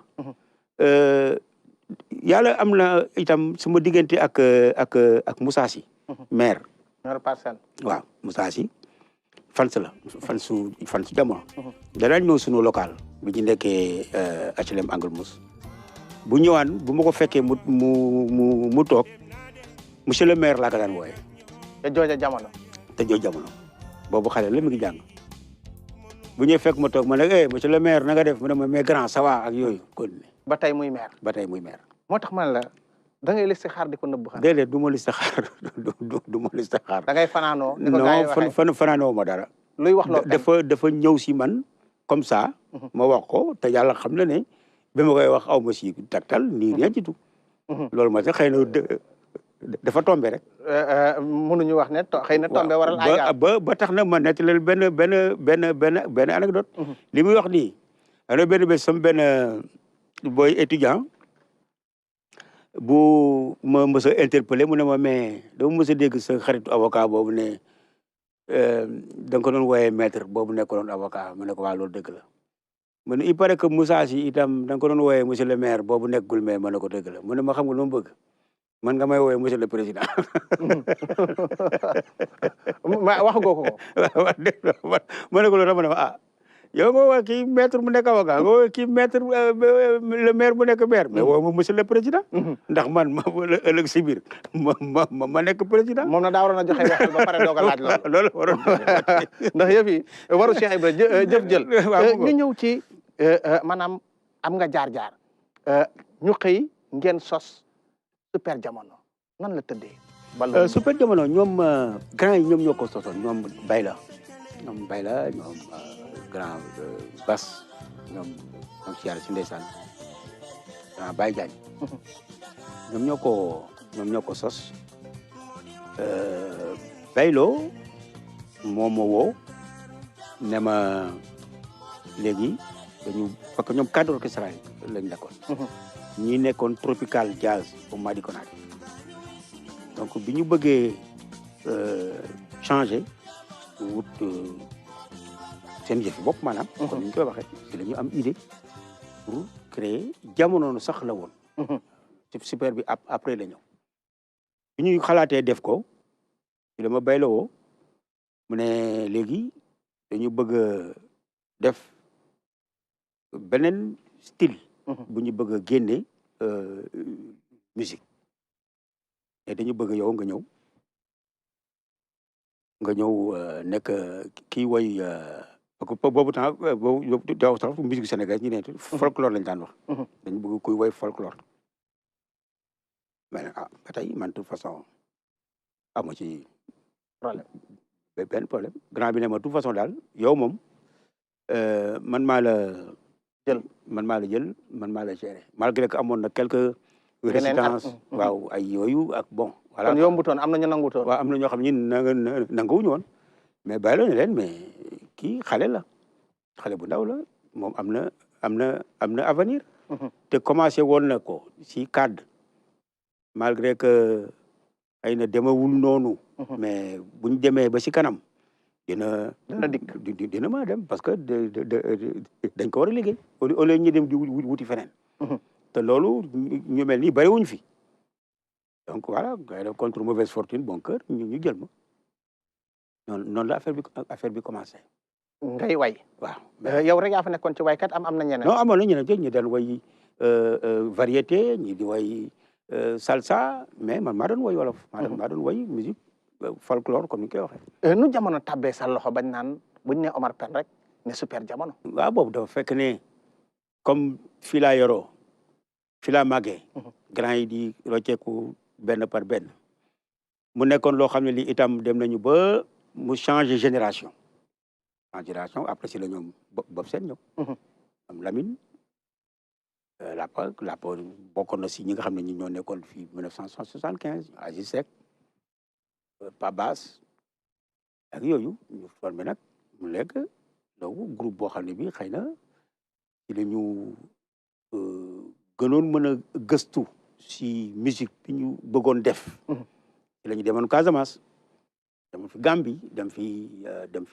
yàlla am na itam sama diggante ak Moussa Sy maire Parcelles waaw Moussa Sy fan su jamono danaa ñëw sunu local bi ñu nekkee HLM Angle Mousse bu ñëwaan bu ma ko fekkee mu toog monsieur le maire laa ko daan wooye te jooja jamono boobu xale la mi ngi jàng bu ñëwee fekk ma toog ma ne monsieur le maire na nga def mu ne ma mais grand ça va ak yooyu kon ba tey muy maire moo tax man la da ngay listixaar di ko nëbb xaar déedéet du ma listixaar du ma listixaar da ngay fanaanoo non fanaanoo ma dara luy wax loolu dafa ñëw si man comme ça ma wax ko te yàlla xam na ne bi ma koy wax aw ma si taktal nii rien du tout loolu ma sax xëy na dafa tombé rek mënuñu wax ne xëy na tombé waral ay ba tax na ma nettali benn anecdote li muy wax nii ana benn bés sama benn booy étudiant bu ma mës a interpellé mu ne ma mais dama mës a dégg sa xaritu avocat boobu ne da nga ko doon wooyee maître boobu nekkoon avocat mu ne ko waa loolu dëgg la mu ne il paraît que Moussa Sy itam da nga ko doon wooyee monsieur le maire boobu nekkul mais ma ne ko dëgg la mu ne ma xam nga lu ma bëgg man nga may wooyee monsieur le président. wax nga ko. ma ne ko loolu dama ne ma yow nga woo kii maître mu nekk avocat nga woo kii maître le maire bu nekk maire mais woo ma monsieur le président ndax man ma ëllëg si biir ma nekk président moom na daa waroon a joxe waxtu ba pare doog a laaj loolu waroon ndax yëf yi waru Cheikh Ibra jëf jël ñu ñëw ci maanaam am nga jaar-jaar ñu xëy ngeen sos Super Jamono nan la tëddee. Super Jamono ñoom grand yi ñoom ñoo ko sosoon ñoom Bayla ñoom grand Bas ñoom si yàlla si ndeysaan grand Baye Diagne ñoom ñoo ko sos Baylo moom moo woo ne ma léegi dañu parce que ñoom cadre orchestral lañ nekkoon. ñi nekkoon tropical jazz au Madi Konaré donc bi ñu bëggee changer wut seen yëfi bopp maanaam. comme ni ñu koy waxee si la ñu am idée pour créer jamono sax la woon. super bi après la ñëw. bi ñuy xalaatee def ko ci la ma Baylo woo mu ne léegi dañu bëgg a def beneen style. bu ñu bëgg a génne musique et dañu bëgg yow nga ñëw nekk kii woy parce que boobu temps boobu daaw sax musique sénégalaise ñu ne folklore lañ daan wax. dañu bëgg kuy woy folklore. mais ba tey man de toute façon amu ci problème benn problème grand bi ne ma de toute façon daal yow moom man maa la jël man maa la gérer malgré que amoon na quelques résistances waaw ay yooyu ak bon voilà kon yombutoon am na ñu nangutoon waaw am na ñoo xam ne nanguwuñu woon mais bàyyi la ne leen mais kii xale bu ndaw la moom am na avenir te commencé woon na ko si cadre malgré que xëy na demewul noonu mais buñ demee ba si kanam dina mën a dem parce que dañ ko war a liggéey au lieu ñu dem di wuti feneen te loolu ñu mel nii bariwuñ fi donc voilà ngay def contre mauvaise fortune bon cœur ñu jël ma noonu la affaire bi commencé ngay way waaw yow rek yaa fa nekkoon ci waykat am na ñeneen non amoon na ñeneen ñu daan way variété ñi di way salsa mais man maa doon way wolof maa doon way musique folklore comme ni koy waxee. nu jamono tabbee sa loxo bañ naan buñ ne Omar Pène rek ne Super Jamono. waaw boobu dafa fekk ne comme fii laa yoroo fii laa màggee. grand yi di rocceeku benn par benn. mu nekkoon loo xam ne lii itam dem nañu ba mu changer génération. après si la ñoom Bob Sène ñëw. am Lamine. Lapa bokkoon na si ñi nga xam ne ñi ñoo nekkoon fii 1975 Aziz Seck. Pabas ak yooyu ñu formé nag mu lekk donc groupe boo xam ne bi xëy na ci la ñu gënoon mën a gëstu si musique bi ñu bëggoon def ci la ñu demoon Casamance dem fi Gambie dem fi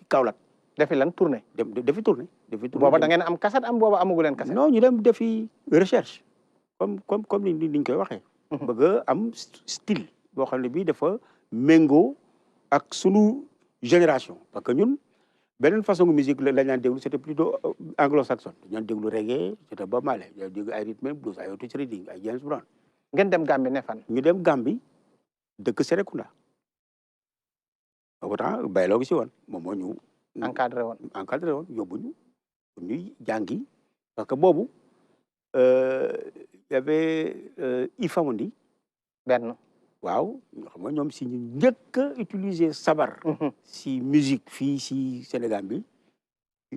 Kaolack defi lan tournée defi tournée booba da ngeen am cassette am booba amugu leen cassette non ñu dem defi recherche comme ni ñu koy waxee bëgg a am style boo xam ne bii dafa méngoo ak sunu génération parce que ñun beneen façon musique lañ daan déglu c'était plutôt anglo-saxon dañu déglu reggae c'était Bob Marley dañu déglu ay rhythm and blues ay Otis Redding ay James Brown. ngeen dem Gambie ne fan. ñu dem Gambie dëkk Serekunda boobu temps Baylo gi si woon moom moo ñu. encadré woon yóbbu ñu ñuy jàngi parce que boobu y avait Ifamondi benn. waaw xam nga ñoom si ñu njëkk a utiliser sabar si musique fii si Sénégal bi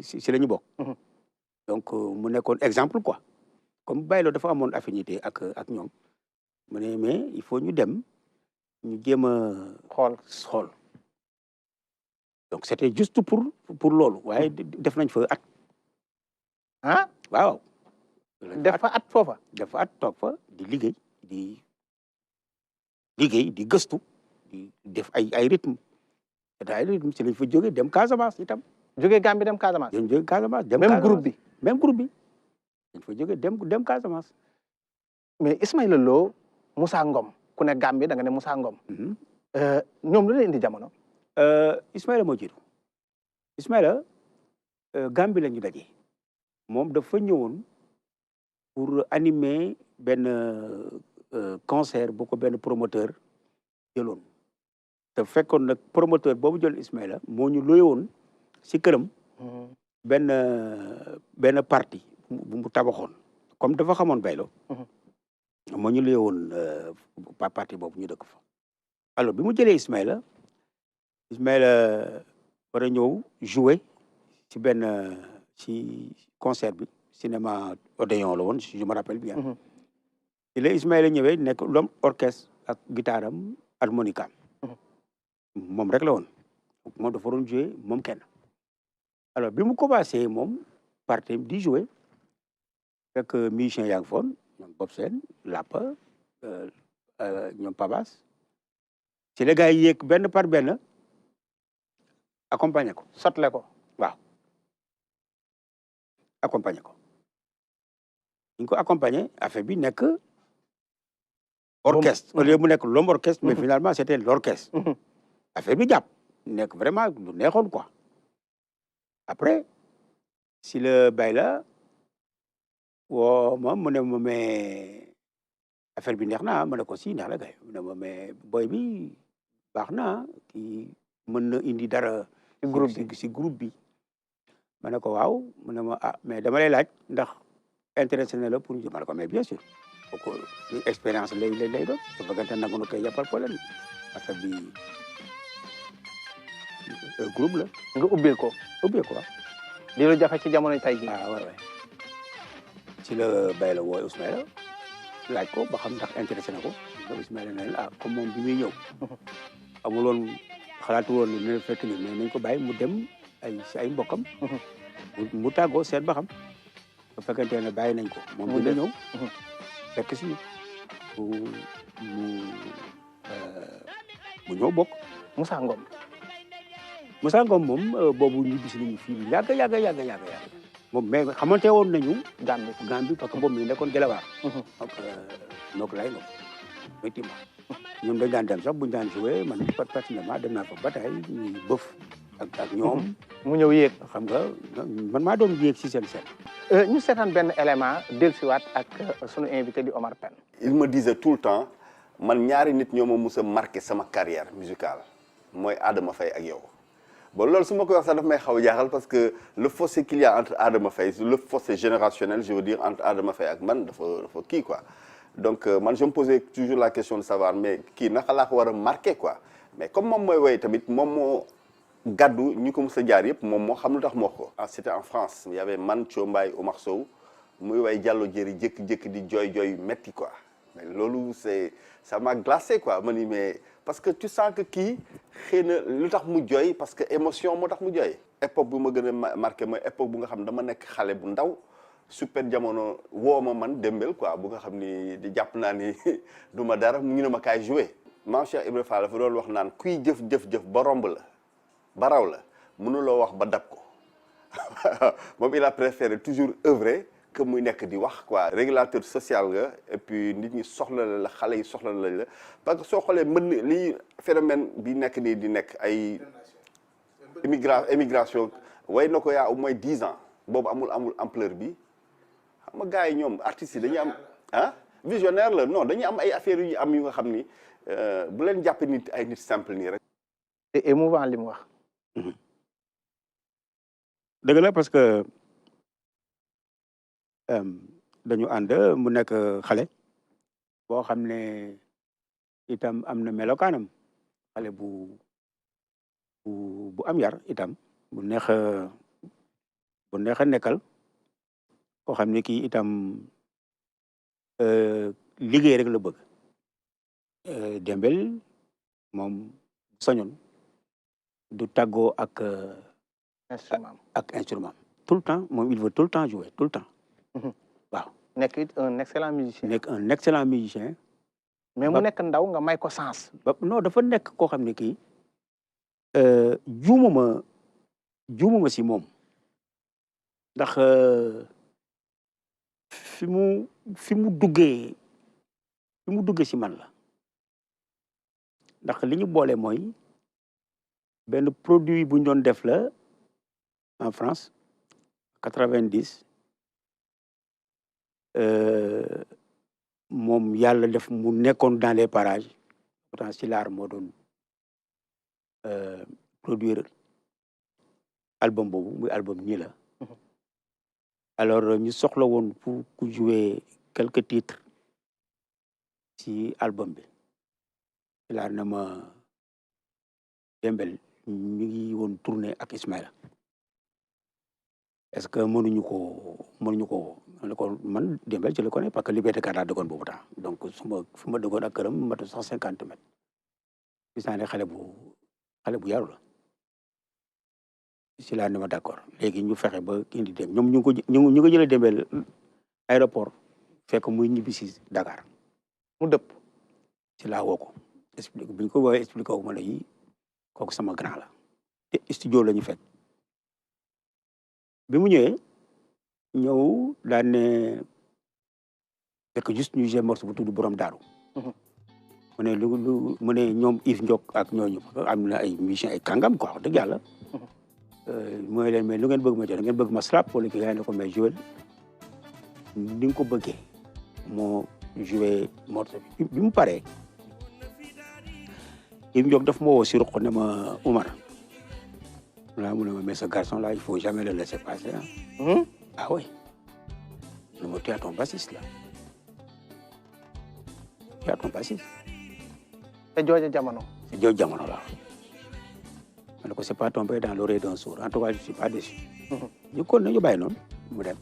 si la ñu bokk donc mu nekkoon exemple quoi comme Baylo dafa amoon affinité ak ñoom mu ne mais il faut ñu dem ñu jéem a xool donc c'était juste pour loolu waaye def nañ fa at waaw def fa at foofa dafa at toog fa di liggéey di gëstu di def ay rythme ci lañ fa jógee dem Casamance itam. jógee Gambie dem Casamance. dañ jógee Casamance dem même groupe bi. dañ fa jógee dem Casamance. mais Ismaïla Lo Moussa Ngom ku ne Gambie da nga ne Moussa Ngom. ñoom lu leen indi jamono. Ismaïla moo jiitu Ismaïla Gambie la ñu daje moom dafa ñëwoon pour animer benn. concert bu ko benn promoteur jëloon te fekkoon nag promoteur boobu jël Ismaïla moo ñu loyoon si këram benn partie mu tabaxoon comme dafa xamoon Baylo. moo ñu lée woon parti boobu ñu dëkk fa. alors bi mu jëlee Ismaïla war a ñëw jouer ci benn ci concert bi cinéma Odéon la woon si je me rappelle bien. ci la Ismaïla ñëwee nekk l'homme orchestre ak guitare am harmonica moom rek la woon moom dafa doon jouer moom kenn. alors bi mu commencé moom parti di jouer fekk musicien yaa ngi foon ñoom Bob Sène Lapa ñoom Pabas ci la gars yi yéeg benn par benn accompagner ko sotle ko waaw accompagner ko ñu ko accompagner affaire bi nekk orchestre au lieu mu nekk l'homme orchestre mais finalement c'était l'orchestre affaire bi jàpp nekk vraiment lu neexoon quoi. après si le Bayla woo ma mu ne ma mais affaire bi neex na ma ne ko si neex la kay mu ne ma mais boy bi baax na kii mën na indi dara si groupe bi ma ne ko waaw mu ne ma ah mais dama lay laaj ndax intéressé na la pour ñu ma ne ko mais bien sûr kooku expérience lay doon su fekkente nangu na koy yàppal problème affaire bi groupe la nga ubbil ko waaw di lu jafe ci jamono tey ji waaw ci la Bayla wooy Ismaïla laaj ko ba xam ndax intéressé na ko Ismaïla ne leen comme moom bi muy ñëw amuloon xalaatu woon ne fekk ni mais nañ ko bàyyi mu dem si ay mbokkam mu tàggoo seet ba xam bu fekkente ne bàyyi nañ ko moom dina ñëw fekk si mu ñëw bokk Moussa Ngom moom boobu ñu gis nañu fii bi yàgg moom mais xamante woon nañu Gambie parce que boobu mi nekkoon Gelawaar donc noo ko lay no effectivement ñoom dañ daan dem sax buñu daan joué man personnellement dem naa fa ba tey ñuy bëf ak ñoom mu ñëw yéeg xam nga man maa doon yéeg si seen scène ñu seetaan benn élément dellusiwaat ak sunu invité di Omar Pène. Il me disait tout le temps man ñaari nit ñoo ma mus a marqué sama carrière musicale mooy Adama Faye ak yow bon loolu su ma koy wax sax daf may xaw a jaaxal parce que le fossé qu'il y a entre Adama Faye le fossé générationnel je veux dire entre Adama Faye ak man dafa kii quoi donc man je me posais toujours la question de savoir mais kii naka laa ko war a marqué quoi mais comme moom mooy woy tamit moom moo gàddu ñu ko mos a jaar yëpp moom moo xam lu tax moo ko. c'était en France il y avait man Thiombaye Omar Sow muy way Diallo Jëri jékki-jékki di jooy metti quoi mais loolu ça m'a glacé quoi ma ni mais parce que tu sens que kii xëy na lu tax mu jooy parce que émotion moo tax mu jooy. époque bu ma gën a marqué mooy époque bu nga xam dama nekk xale bu ndaw super jamono woo ma man Dembel quoi bu nga xam ni di jàpp naa ni du ma dara ñu ne ma kaay joué. Maam Cheikh Ibrahima Fall dafa doon wax naan kuy jëf ba romb la ba raw la mënuloo wax ba dab ko moom il a préféré toujours œuvrer que muy nekk di wax quoi. régulateur social nga et puis nit ñi soxla la xale yi soxla la parce que soo xoolee mën lii phénomène bi nekk nii di nekk ay émigration way na ko yaa au moins 10 ans boobu amul ampleur bi xam nga gars yi ñoom artistes yi dañuy am visionnaire la non dañuy am ay affaires yu am yu nga xam ni bu leen jàpp nit ay nit simple nii rek. c'est émouvant li mu wax. dëgg la parce que dañu ànd mu nekk xale boo xam ne itam am na melokaanam xale bu am yar itam bu neex a nekkal koo xam ne kii itam liggéey rek la bëgg Dembel moom sañoon du tàggoo ak instrument tout le temps moom il veut tout le temps jouer tout le temps waaw nekk it un excellent musicien. nekk un excellent musicien. mais mu nekk ndaw nga may ko sens. non dafa nekk koo xam ne kii juumuma si moom ndax fi mu duggee si man la ndax li ñu boole mooy benn produit bu ñu doon def la en France 90 moom yàlla def mu nekkoon dans les parages pourtant si laar moo doon produire album boobu muy album ñi la alors ñu soxla woon pour ku jouer quelques titres ci album bi laa na ma Dembel ñu ngi woon tourner ak Ismaïla est-ce que mënuñu ko man Dembel je le connais parce que Liberté 4 laa dëkkoon boobu temps donc fu ma dëkkoon ak këram matu 150 mètres gis naa ne xale bu yaru la si laa ne ma d'accord léegi ñu fexe ba indi dem ñoom ñu ngi ko jëlee Dembel aéroport fekk muy ñibbi si Dakar mu dëpp si laa woo ko expliqué bu ñu ko woowee expliqué wu ma la yi kooku sama grand la te studio la ñu fekk bi mu ñëw daan ne fekk juste ñu joué morceau bu tudd Borom Daaru mu ne mu ne ñoom Yves Ndiok ak ñooñu am na ay musiciens ay kàngam quoi wax dëgg yàlla mooy leen mais lu ngeen bëgg ma jox ngeen bëgg ma slap wala ki nga ne ko mais joué ni nga ko bëggee moo joué morceau bi mu paree Yves Ndiok daf ma woo si ruq ne ma Oumar là mu ne ma mais ce garçon là il faut jamais le laisser passer ah oui ne ma tu as ton bassiste là tu as ton bassiste te jooja jamono la ma ne ko c'est pas tombé dans l'oreille d'un sourd en tout cas je suis pas déçu ñu kon nañu bàyyi noonu mu dem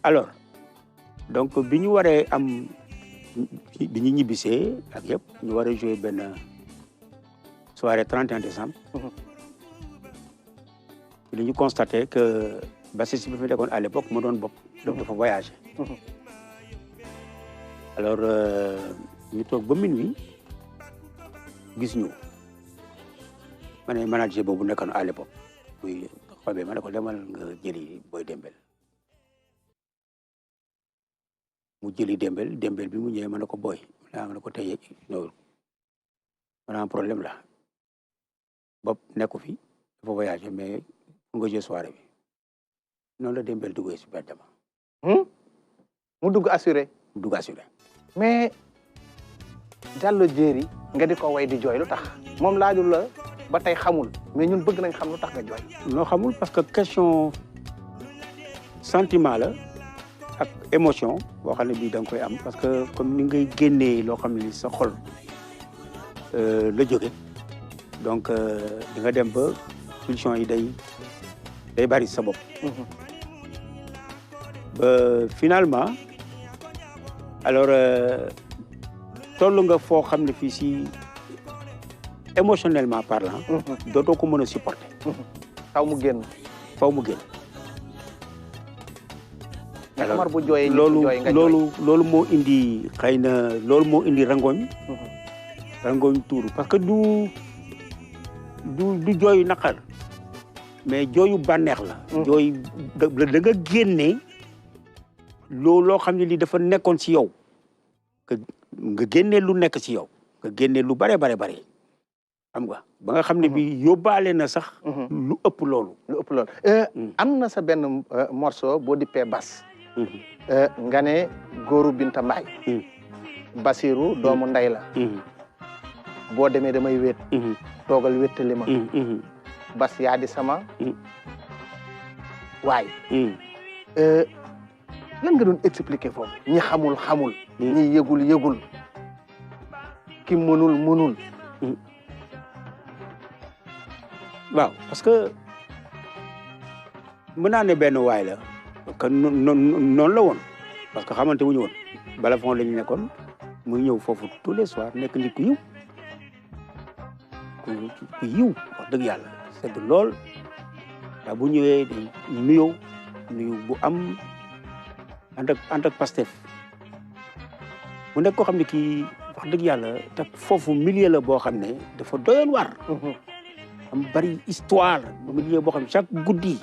alors donc bi ñu waree am bi ñu ñibbisee ak yëpp ñu war a jouer benn soirée 31 décembre li ñu constaté que bassiste bi fi nekkoon à l'époque mu doon bopp donc dafa voyagé alors ñu toog ba minuit gis ñu ma ne manager boobu nekkoon à l'époque muy xobee ma ne ko demal nga jëli Boy Dembel mu jëli Dembel bi mu ñëwee ma ne ko Boy ma ne ko tey ñëwul ma am problème la bopp nekku fi dafa voyagé mais fu nga jouer soirée bi noonu la Dembel duggee si benn mu dugg assuré mais Diallo Diéry nga di ko way di jooy lu tax moom laajul la ba tey xamul mais ñun bëgg nañ xam lu tax nga jooy noo xamul parce que question sentiment la ak émotion boo xam ne bii da nga koy am parce que comme ni ngay génnee loo xam ne sa xol la jóge donc di nga dem ba pulsion yi day bari sa bopp ba finalement alors toll nga foo xam ne fii si émotionnellement parlant dootoo ko mën a supporter faw mu génn alors bu jooyee loolu moo indi xëy na loolu moo indi rangoñ tuuru parce que du jooyu naqar mais jooyu bànneex la jooy da nga génne loo xam ne li dafa nekkoon ci yow nga génne lu nekk ci yow nga génne lu bare xam nga ba nga xam ne bi yóbbaale na sax lu ëpp loolu am na sa benn morceau boo dippee bas nga ne góoru Binta Mbaay Basiru doomu nday la boo demee damay wéet toogal wéttali ma bas yaa di sama waay lan nga doon expliquer foofu ñi xamul ñi yëgul ki mënul waaw parce que mën naa ne benn waay la que noonu la woon parce que xamante wuñu woon bala fon la ñu nekkoon muy ñëw foofu tous les soirs nekk nit ku yiw wax dëgg yàlla c'est lool daa bu ñëwee day nuyu bu am ànd ak Pastef mu nekk koo xam ne kii wax dëgg yàlla te foofu milieu la boo xam ne dafa doyoon war am bari histoire milieu boo xam ne chaque guddi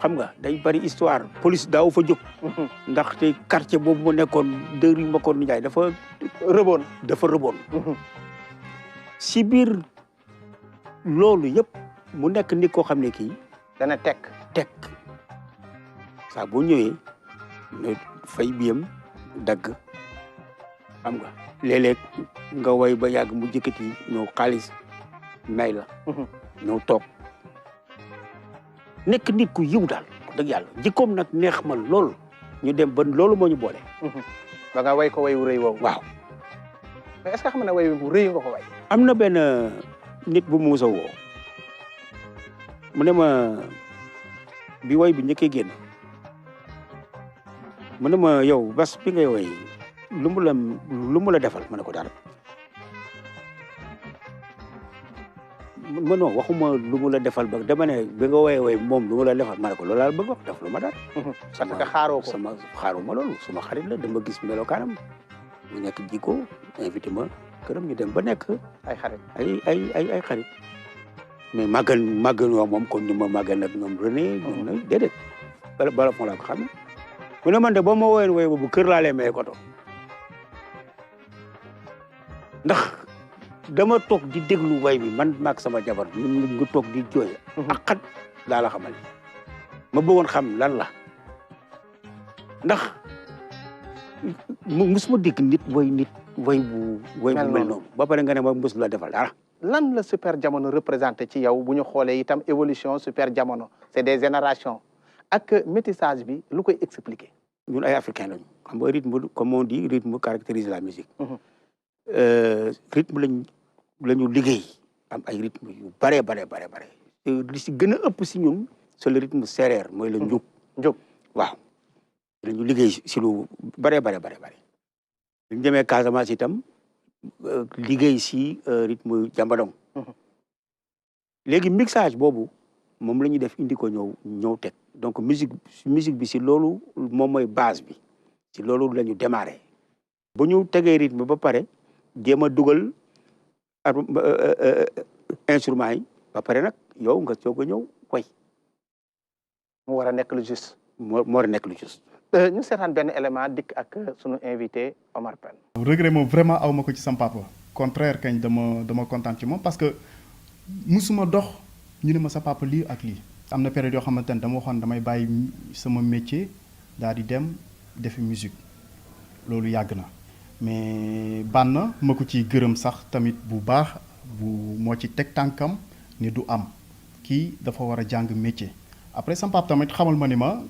xam nga day bari histoire police daaw fa jóg ndaxte quartier boobu ma nekkoon dër yu Makor Ndiaye dafa rëboon si biir loolu yëpp mu nekk nit koo xam ne kii dana tekk saa boo ñëwee fay biyam dagg xam nga léeg-léeg nga way ba yàgg mu jëkkati ñëw xaalis may la ñëw toog nekk nit ku yiw daal dëgg yàlla jikkoom nag neex ma lool ñu dem ba loolu moo ñu boole. ba nga way ko way wu rëy woowu. waaw. mais est-ce que xam nga ne way wu rëy nga ko way. am na benn nit bu mu musa woo mu ne ma bi way bi njëkkee génn mu ne ma yow bas bi ngay way lu mu la defal ma ne ko dara ma non waxuma lu mu la defal ba dama ne bi nga way moom lu mu la defal ma ne ko loolu laa bëgg wax def lu ma dara. parce que xaaroo ko xaaruma loolu suma xarit la dama gis melokaanam mu nekk jikko invité ma këram ñu dem ba nekk ay xarit ay xarit mais màggal yoo moom kon ñu ma màggal nag ñoom René ñoom nag déedéet bala moo laa ko xam ne mu ne man de boo ma woowee woy boobu kër laa lay may koto ndax dama toog di déglu way bi man maag sama jabar ñu ngi toog di jooy ak xat daa la xamal ma bëggoon xam lan la ndax musuma dégg nit way bu mel noonu ba pare nga ne ma mus la defal dara. lan la Super Jamono représenté ci yow bu ñu xoolee itam évolution Super Jamono c'est des générations ak métissage bi lu koy expliquer. ñun ay africain lañu xam nga rythme comme on dit rythme caractérise la musique. rythme lañu liggéey am ay rythme yu bare li si gën a ëpp si ñun c'est le rythme séeréer mooy la njub waaw lañu liggéey si lu bare ñu demee Casamance itam liggéey si rythme jambadong léegi mixage boobu moom la ñuy def indi ko ñëw teg donc musique bi si loolu moom mooy base bi si loolu la ñu démarré bu ñu tegee rythme ba pare jéem a dugal instrument yi ba pare nag yow nga soog a ñëw way mu war a nekk lu juste. moo war a nekk lu juste. ñu seetaan benn élément dikk ak sunu invité Omar Pène. regret moom vraiment aw ma ko ci sam papa contraire kañ dama kontaan ci moom parce que musuma dox ñu ne ma sa papa lii ak lii am na période yoo xamante ne dama waxoon damay bàyyi sama métier daal di dem defi musique loolu yàgg na mais bànn ma ko ciy gërëm sax tamit bu baax moo ci teg tànkam ni du am kii dafa war a jàng métier après sam papa tamit xamal ma ni ma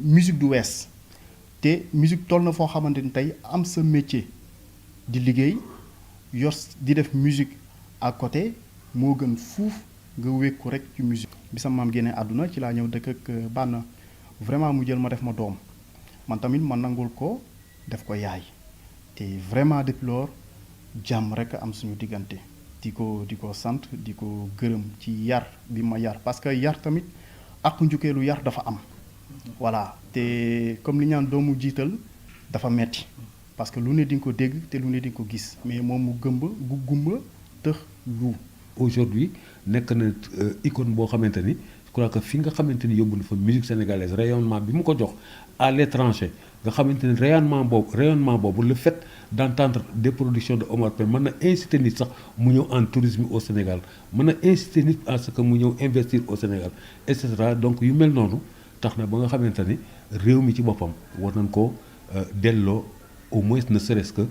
musique du wees te musique toll na foo xamante ni tey am sa métier di liggéey yor di def musique à côté moo gën fuuf nga wékku rek ci musique bi sama maam génnee àdduna ci laa ñëw dëkk ak bànn vraiment mu jël ma def ma doom man tamit ma nangul ko def ko yaay te vraiment depuis lors jàmm rek am suñu diggante di ko sant di ko gërëm ci yar bi ma yar parce que yar tamit ak njukkeelu yar dafa am voilà te comme li ñaan doomu jiital dafa metti parce que lu ne di nga ko dégg te lu ne di nga ko gis mais moom mu gumba tëx lu aujourd'hui nekk na icône boo xamante ni je crois que fi nga xamante ni yóbbu na fa musique sénégalaise rayonnement bi mu ko jox à l'étranger nga xamante ni rayonnement boobu le fait d'entendre des productions de Omar Pène mën na inciter nit sax mu ñëw en tourisme au Sénégal mën na inciter nit à ce que mu ñëw investir au Sénégal et cetera donc yu mel noonu tax na ba nga xamante ni réew mi ci boppam war nañ ko delloo au moins ne serait-ce que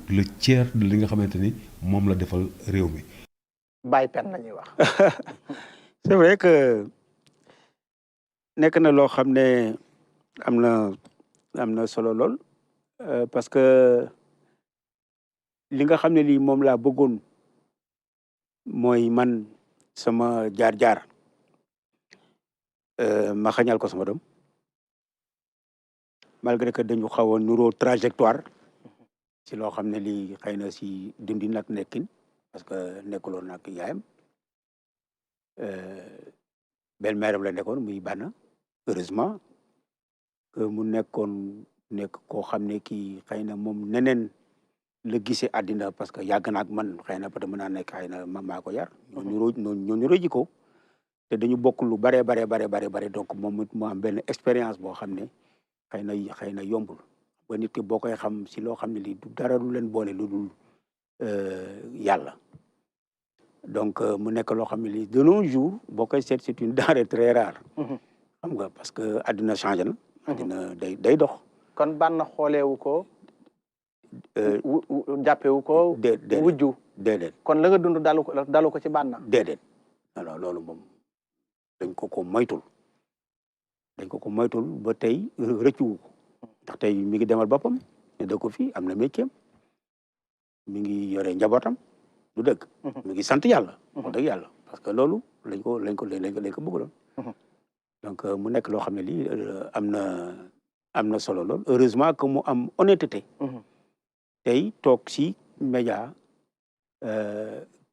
le tiers de li nga xamante ni moom la defal réew mi. Baye Pène la ñuy wax. c'est vrai que nekk na loo xam ne am na solo lool parce que li nga xam ne lii moom laa bëggoon mooy man sama jaar-jaar ma xañal ko sama doom malgré que dañu xaw a nuroo trajectoire ci loo xam ne lii xëy na si dundin ak nekkin parce que nekkuloon nag yaayam belle-mère am la nekkoon muy bànn heureusement que mu nekk koo xam ne kii xëy na moom neneen la gisee àddina parce que yàgg na ak man xëy na peut-être mën naa nekk xëy na maa ko yar ñoo nuroo jikko te dañu bokk lu bare donc moom mu am benn expérience boo xam ne xëy na yombul ba nit ki boo koy xam si loo xam ne lii du dara lu leen boole lu dul yàlla donc mu nekk loo xam ne lii de nos jours boo koy seet c'est une denrée très rare xam nga parce que àddina changé na àddina day dox kon bànn xooleewu ko jàppewu ko wujju déedéet kon la nga dund dalu ko ci bànn déedéet alors loolu moom dañ ko moytul dañ ko moytul ba tey rëccuwu ko ndax tey mi ngi demal boppam ne da ko fii am na métier mi ngi yore njabootam du dëgg mi ngi sant yàlla wax dëgg yàlla parce que loolu lañ ko bëggaloon donc mu nekk loo xam ne lii am na solo lool heureusement que mu am honnêteté tey toog si média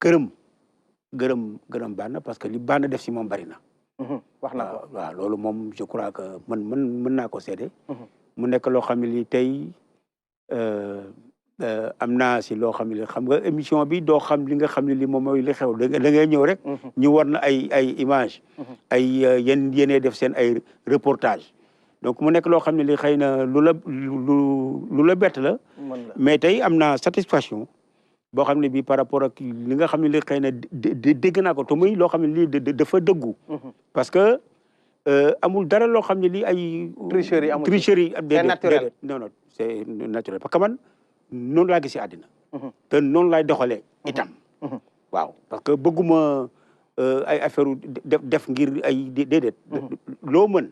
gërëm Bana parce que li Bana def si moom bari na wax na ko waaw loolu moom je crois que mën naa ko seede mu nekk loo xam ne lii tey am naa si loo xam ne xam nga émission bi doo xam li nga xam ne li moom mooy li xew da ngay ñëw rek ñu war na ay image ay yéenee def seen ay reportage donc mu nekk loo xam ne li xëy na lu la bett la mais tey am naa satisfaction boo xam ne bii par rapport ak li nga xam ne li xëy na dégg naa ko te muy loo xam ne lii dafa dëggu parce que amul dara loo xam ne lii ay tricherie c'est naturel non c'est naturel parce que man noonu laa gisee àddina te noonu laay doxalee itam waaw parce que bëgguma ay affaire def ngir ay déedéet loo mën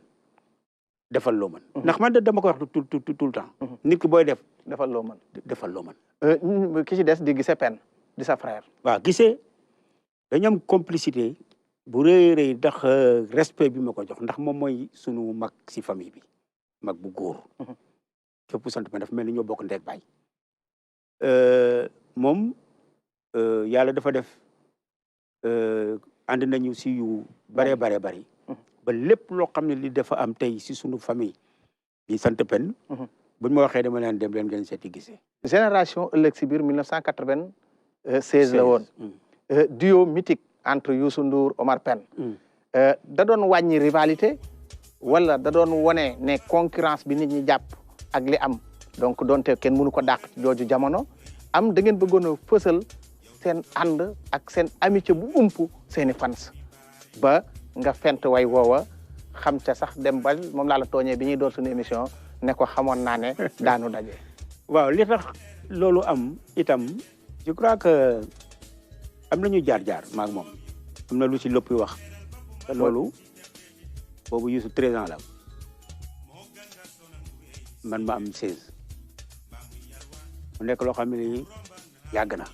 defal loo mën ndax man dama ko wax tout le temps nit ki booy defal loo mën ki ci des di Guissé Péne di sa frère waaw Guissé dañu am complicité bu rëy ndax respect bi ma ko jox ndax moom mooy sunu mag si famille bi mag bu góor képp sant ma dafa mel ni ñoo bokk ndeeg baay moom yàlla dafa def ànd nañu si yu bare ba lépp loo xam ne li dafa am tey si sunu famille di sant Péne buñ ma waxee dama leen dem leen ngeen seeti Guissé génération ëllëg si biir 1996 la woon duo mythique entre Youssou Ndour Omar Pène da doon wàññi rivalité wala da doon wone ne concurrence bi nit ñi jàpp ak li am donc doonte kenn mënu ko dàq ci jooju jamono am da ngeen bëggoon a fësal seen ànd ak seen amitié bu ump seeni fans ba nga fent way woowa xam ca sax dem ba moom laa la tooñee bi ñuy door suñu émission ne ko xamoon naa ne daanu daje waaw li tax loolu am itam je crois que am nañu jaar-jaar maak moom am na lu si loppi wax te loolu boobu Youssou 13 ans la man ma am 16 mu nekk loo xam ne ni yàgg na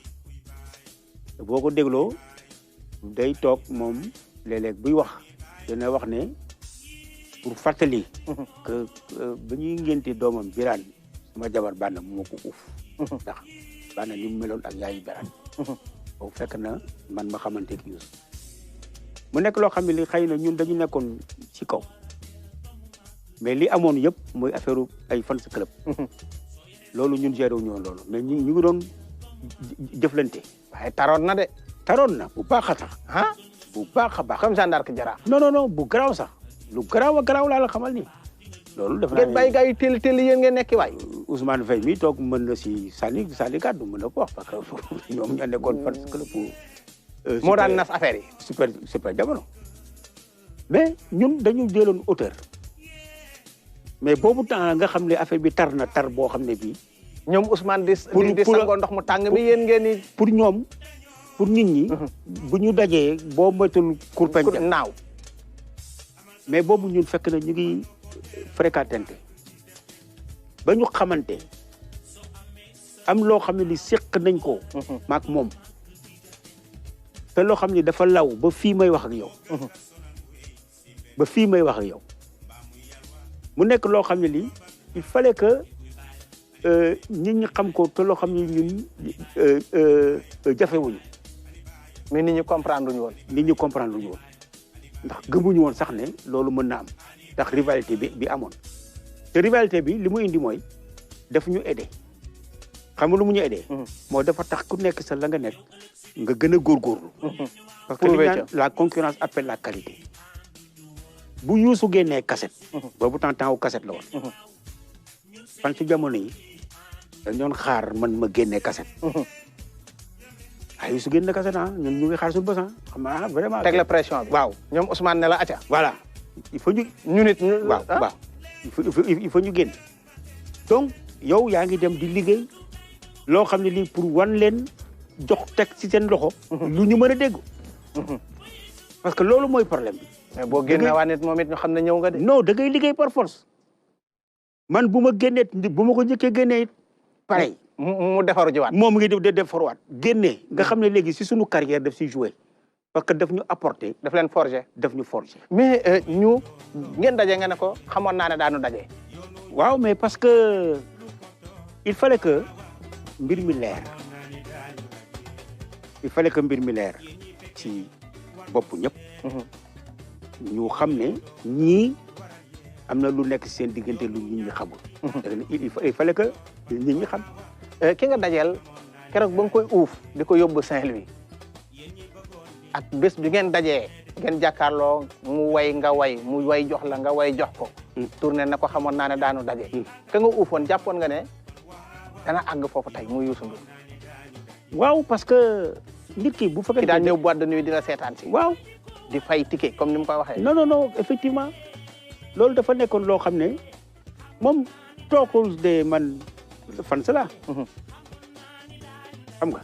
boo ko dégloo day toog moom léeg-léeg buy wax dina wax ne pour fàttali que ba ñuy ngénte doomam Birane sama jabar Bana mu ma ko uuf ndax Bana ni mu meloon ak yaayu Birane boobu fekk na man ma xamante ak Youssou mu nekk loo xam ne li xëy na ñun dañu nekkoon ci kaw mais li amoon yëpp mooy affaire ay fans club loolu ñun géré wu ñoon loolu mais ñu ngi doon jëflante waaye taroon na de taroon na bu baax a tax ah bu baax a baax comme gendarme Jaraaf non bu garaaw sax lu garaaw a garaaw laa la xamal ni loolu def naa ngeen bàyyi gars yi teel yéen ngeen nekki waay Ousmane Faye mi toog mën na si sànni kàddu mën na ko wax parce que ñoom ñoo nekkoon fans club moo daan nas affaire yi super jamono mais ñun dañu jëloon auteur mais boobu temps nga xam ne affaire bi tar na tar boo xam ne bii ñoom Ousmane di sangoo ndox mu tàng bi yéen ngeen ni pour ñoom pour nit ñi bu ñu dajee boo moytul kurpeñ naaw mais boobu ñun fekk na ñu ngi fréquenté ba ñu xamante am loo xam ne li séq nañ ko maak moom te loo xam ne dafa law ba fii may wax ak yow ba fii may wax ak yow mu nekk loo xam ne lii il fallait que nit ñi xam ko te loo xam ne ñun jafewuñu mais nit ñi comprendre luñu woon nit ñi comprendre luñu woon ndax gëmuñu woon sax ne loolu mën na am ndax rivalité bi amoon te rivalité bi li mu indi mooy daf ñu aidé xam nga lu mu ñu aidé moo dafa tax ku nekk sa la nga nekk nga gën a góorgóorlu parce que li naan la concurrence appelle la qualité bu Youssou génnee cassette boobu temps wu cassette la woon fan ci jamono yi dañ doon xaar man ma génnee cassette Youssou génne cassette ñun ñu ngi xaar suñu bës xam naa vraiment teg la pression bi waaw ñoom Ousmane ne la acca voilà il faut ñu nit waaw il faut ñu génn donc yow yaa ngi dem di liggéey loo xam ne lii pour wan leen jox teg ci seen loxo lu ñu mën a dégg parce que loolu mooy problème bi. mais boo génnee waa nit moom it ñu xam ne ñëw nga de. non da ngay liggéey par force man bu ma génnee bu ma ko njëkkee génnee it pareil. mu defaru jiwaat. moom ngi def defaruwaat génnee nga xam ne léegi si sunu carrière daf si joué parce que daf ñu apporter. daf leen forger. daf ñu forger. mais ñu ngeen daje nga ne ko xamoon naa ne daanu daje. waaw mais parce que il fallait que mbir mi leer ci bopp ñëpp. ñu xam ne ñii am na lu nekk seen diggante lu nit ñi xamul. il fallait que nit ñi xam. ki nga dajeel keroog ba nga koy uuf di ko yóbbu Saint-Louis ak bés bi ngeen dajee ngeen jàkkaarloo mu way nga way mu way jox la nga way jox ko. tourné na ko xamoon naa ne daanu daje. ka nga uufoon jàppoon nga ne dana àgg foofu tey muy Youssou Ndour. waaw parce que nit ki bu fekkee. ki daan ñëw boîte de nuit dina seetaan si. waaw di fay ticket comme ni mu koy waxee. non effectivement loolu dafa nekkoon loo xam ne moom toogul de man fan la. xam nga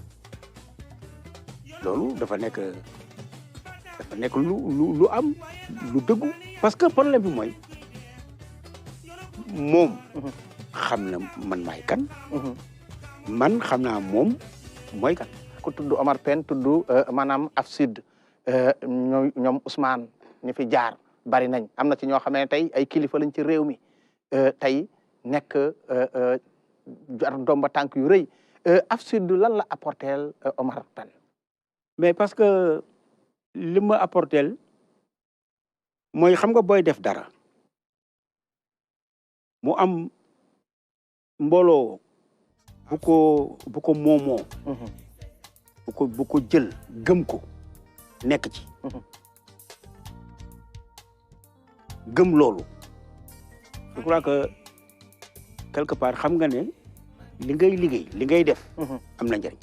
loolu dafa nekk lu am lu dëggu. parce que problème bi mooy moom. xam na man maay kan. man xam naa moom mooy kan. ku tudd Omar Pène tudd maanaam af sud ñoom Ousmane ñi fi jaar bari nañ am na ci ñoo xam ne tey ay kilifa lañ ci réew mi tey nekk jar ndomba tànk yu rëy af sud lan la apporteel Omar Pène. mais parce que li ma apporteel mooy xam nga booy def dara mu am mbooloo bu ko moomoo. bu ko jël gëm ko nekk ci. gëm loolu. je crois que quelque part xam nga ne li ngay liggéey li ngay def. am na njëriñ.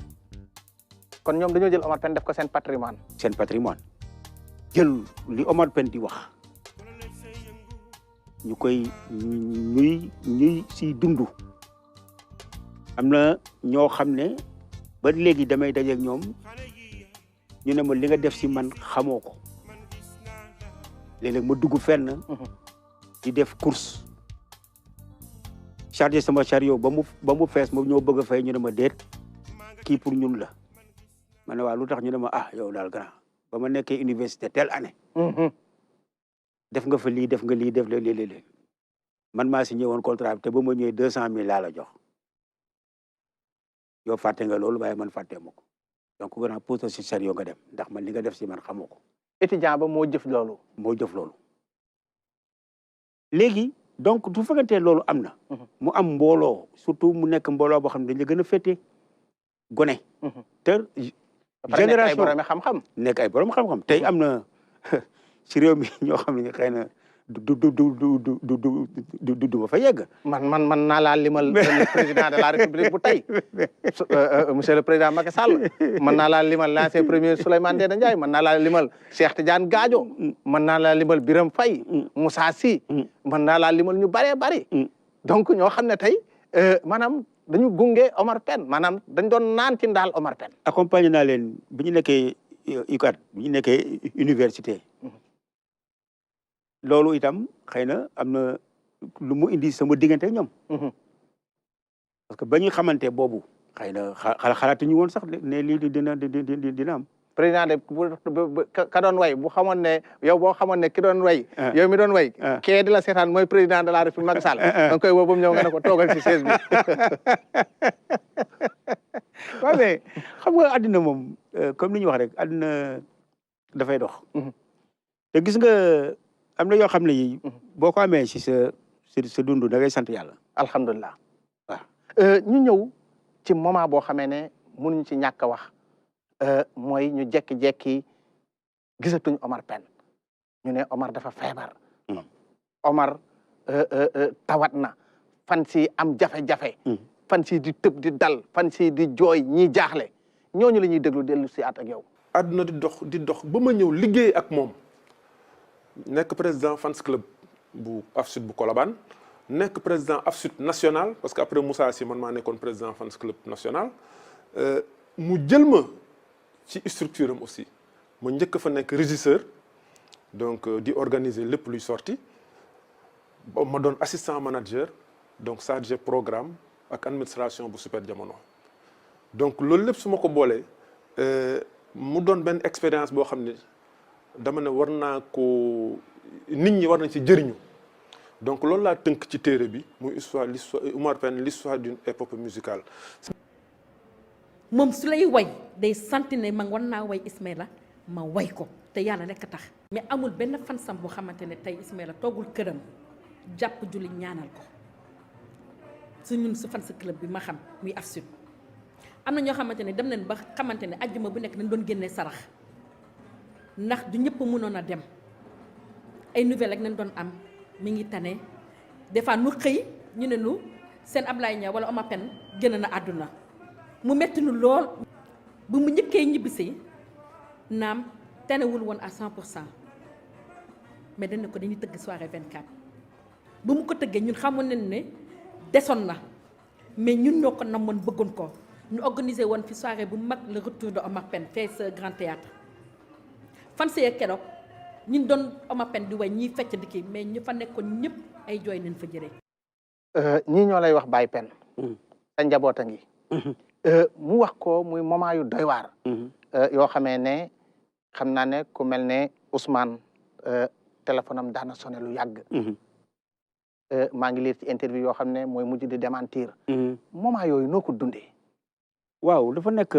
kon ñoom dañoo jël Omar Pène def ko seen patrimoine. seen patrimoine jël li Omar Pène di wax ñu koy ñuy si dundu. am na ñoo xam ne ba léegi damay dajeeg ñoom ñu ne ma li nga def si man xamoo ko léeg-léeg ma dugg fenn di def course chargé sama chariot ba mu fees ma ñoo bëgg a fay ñu ne ma déet kii pour ñun la ma ne waaw lu tax ñu ne ma yow daal grand ba ma nekkee université telle année def nga fa lii def nga lii def la léeg-léeg man maa si ñëwoon contrat bi te ba ma ñëwee 200 000 laa la jox yow fàtte nga loolu waaye man fàtte ma ko donc grand pose si chariot nga dem ndax man li nga def si man xamoo ko. étudiant ba moo jëf loolu. léegi donc du fekkante loolu am na. mu am mbooloo surtout mu nekk mbooloo boo xam ne dañ la gën a féete gone. te génération nekk ay borom xam-xam tey am na ci réew mi ñoo xam ne xëy na du ba fa yegg. man naa laa limal le président de la république bu tey monsieur le président Macky Sall man naa laa limal l'ancien premier Souleymane Ndéné Ndiaye man naa laa limal Cheikh Tidiane Gadio man naa laa limal Birame Faye Moussa Sy man naa laa limal ñu bëree bëri donc ñoo xam ne tey maanaam dañu gunge Omar Pène maanaam dañ doon naan ci ndaal Omar Pène. accompagné naa leen bi ñu nekkee UCAD bi ñu nekkee université. loolu itam xëy na am na lu mu indi sama diggante ñoom. parce que ba ñu xamante boobu xëy na xalaatuñu woon sax ne lii dina am. président de ka doon way bu xamoon ne yow boo xamoon ne ki doon way. yow mi doon way. kee di la seetaan mooy président de la république Macky Sall. da nga koy woo ba mu ñëw nga ne ko toogal ci chaise bi. waaw mais xam nga àddina moom comme li ñu wax rek àddina dafay dox. te gis nga. am na yoo xam ne yi boo ko amee si sa dund da ngay sant yàlla. alhamdulilah waaw ñu ñëw ci moment boo xamee ne mënuñu ci ñàkk a wax mooy ñu jekki-jekki gisatuñ Omar Pène ñu ne Omar dafa feebar. Omar tawat na fan si am jafe-jafe. fan si di tëb di dal fan si di jooy ñi jaaxle ñooñu la ñuy déglu dellu si at ak yow. àdduna di dox ba ma ñëw liggéey ak moom. nekk président fans club bu AFSUD bu Colobane nekk président AFSUD national parce que après Moussa Sy man maa nekkoon président fans club national mu jël ma ci structure am aussi ma njëkk fa nekk régisseur donc di organiser lépp luy sorti ba ma doon assistant manager donc chargé programme ak administration bu Super Jamono donc loolu lépp su ma ko boolee mu doon benn expérience boo xam ne dama ne war naa ko nit ñi war nañ ci jëriñu donc loolu laa tënk ci téere bi muy l'histoire Oumar Pène l'histoire d'une épopée musicale. moom su lay way day santi ne man war naa way Ismaïla ma way ko te yàlla rekk a tax mais amul benn fansam boo xamante ne tey Ismaïla toogul këram jàpp julli ñaanal ko su ñun su fans club bi ma xam muy Afsud am na ñoo xamante ne dem nañ ba xamante ne ajjuma bu nekk dañ doon génnee sarax ndax du ñëpp mënoon a dem ay nouvelles rek nañ doon am mi ngi tane des fois nu xëy ñu ne nu seen Ablaye Niang wala Oumar Pène génn na àdduna mu metti nu lool bu mu njëkkee ñibbisi naam tenewul woon à 100% mais dañ ne ko dañuy tëgg soirée 24 bu mu ko tëggee ñun xamoon nañ ne desoon na mais ñun ñoo ko namoon bëggoon ko ñu organiser woon fi soirée bu mag le retour de Oumar Pène fee sa grand théâtre fan see keroog ñun doon Oumar Pène di way ñiy fecc di kii mais ñu fa nekkoon ñëpp ay jooy nañ fa jëree. ñii ñoo lay wax Baye Pène sa njaboot a ngi mu wax ko muy moment yu doy waar yoo xamee ne xam naa ne ku mel ne Ousmane téléphone am daana sonné lu yàgg maa ngi lire ci interview yoo xam ne mooy mujj di démentir moment yooyu noo ko dundee waaw dafa nekk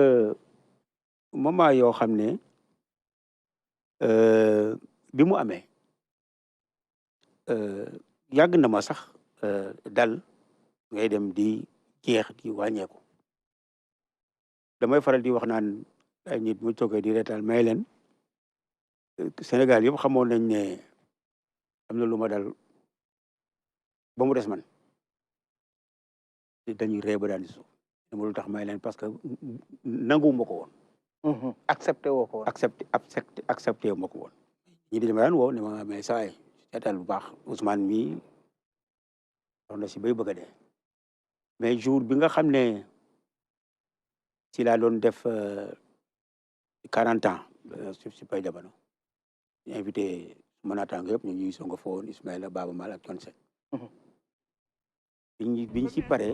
moment yoo xam ne bi mu amee yàgg na ma sax dal ngay dem di jeex di wàññeeku damay faral di wax naan ay nit mu toogee di reetal may leen Sénégal yëpp xamoon nañ ne am na lu ma dal ba mu des man dañuy ree ba daan di suuf dama lu tax may leen parce que nanguwuma ko woon accepté woo ko woon accepté wu ma ko woon ñi di dama daan woo ne ma mais saa yi seetal bu baax Ousmane mii wax na si bay bëgg a dee mais jour bi nga xam ne si laa doon def 40 ans si Pay Jamono ñu invité suma naataango yëpp ñu ñuy songo fa woon Ismaïla Baba Mal ak Thione Seck biñ ci pare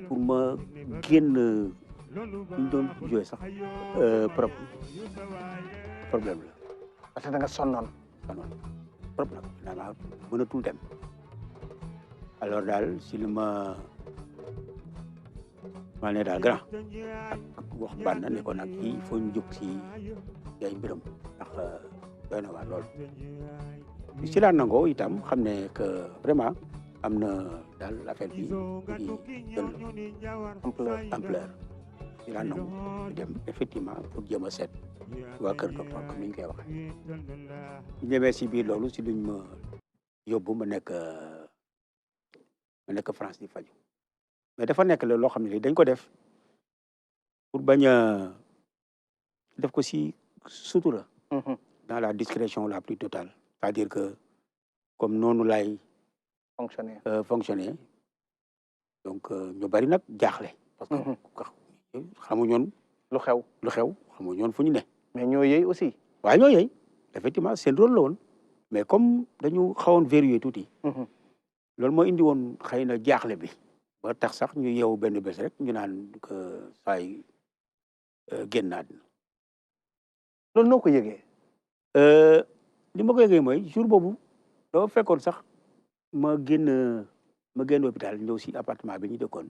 pour ma génn ñu doon joué sax problème la parce que da nga sonnoon problème daanaa mënatul dem alors daal si li ma ne daal grand ak wax bànn ne ko nag kii il faut ñu jóg si ay mbiram ndax doy na waar lool si laa nangoo itam xam ne que vraiment am na daal affaire bi di jël ampleur si laa nangu di dem effectivement pour jéem a seet waa kër docteur comme ni ñu koy waxee ñu demee si biir loolu si luñ ma yóbbu ma nekk France di faju mais dafa nekk la loo xam ne li dañ ko def pour bañ a def ko si sutura dans la discrétion la plus totale c'est-à-dire que comme noonu lay fonctionner donc ñu bari nag jaaxle parce que xamuñoon lu xew xamuñoon fu ñu ne mais ñoo yey aussi waaye ñoo yey effectivement seen rôle la woon mais comme dañu xawoon verrouillé tuuti loolu moo indi woon xëy na jaaxle bi ba tax sax ñu yeewu benn bés rek ñu naan que saay génn àddina loolu noo ko yëgee li ma ko yëgee mooy jour boobu dafa fekkoon sax ma génn hôpital ñëw si appartement bi ñu dëkkoon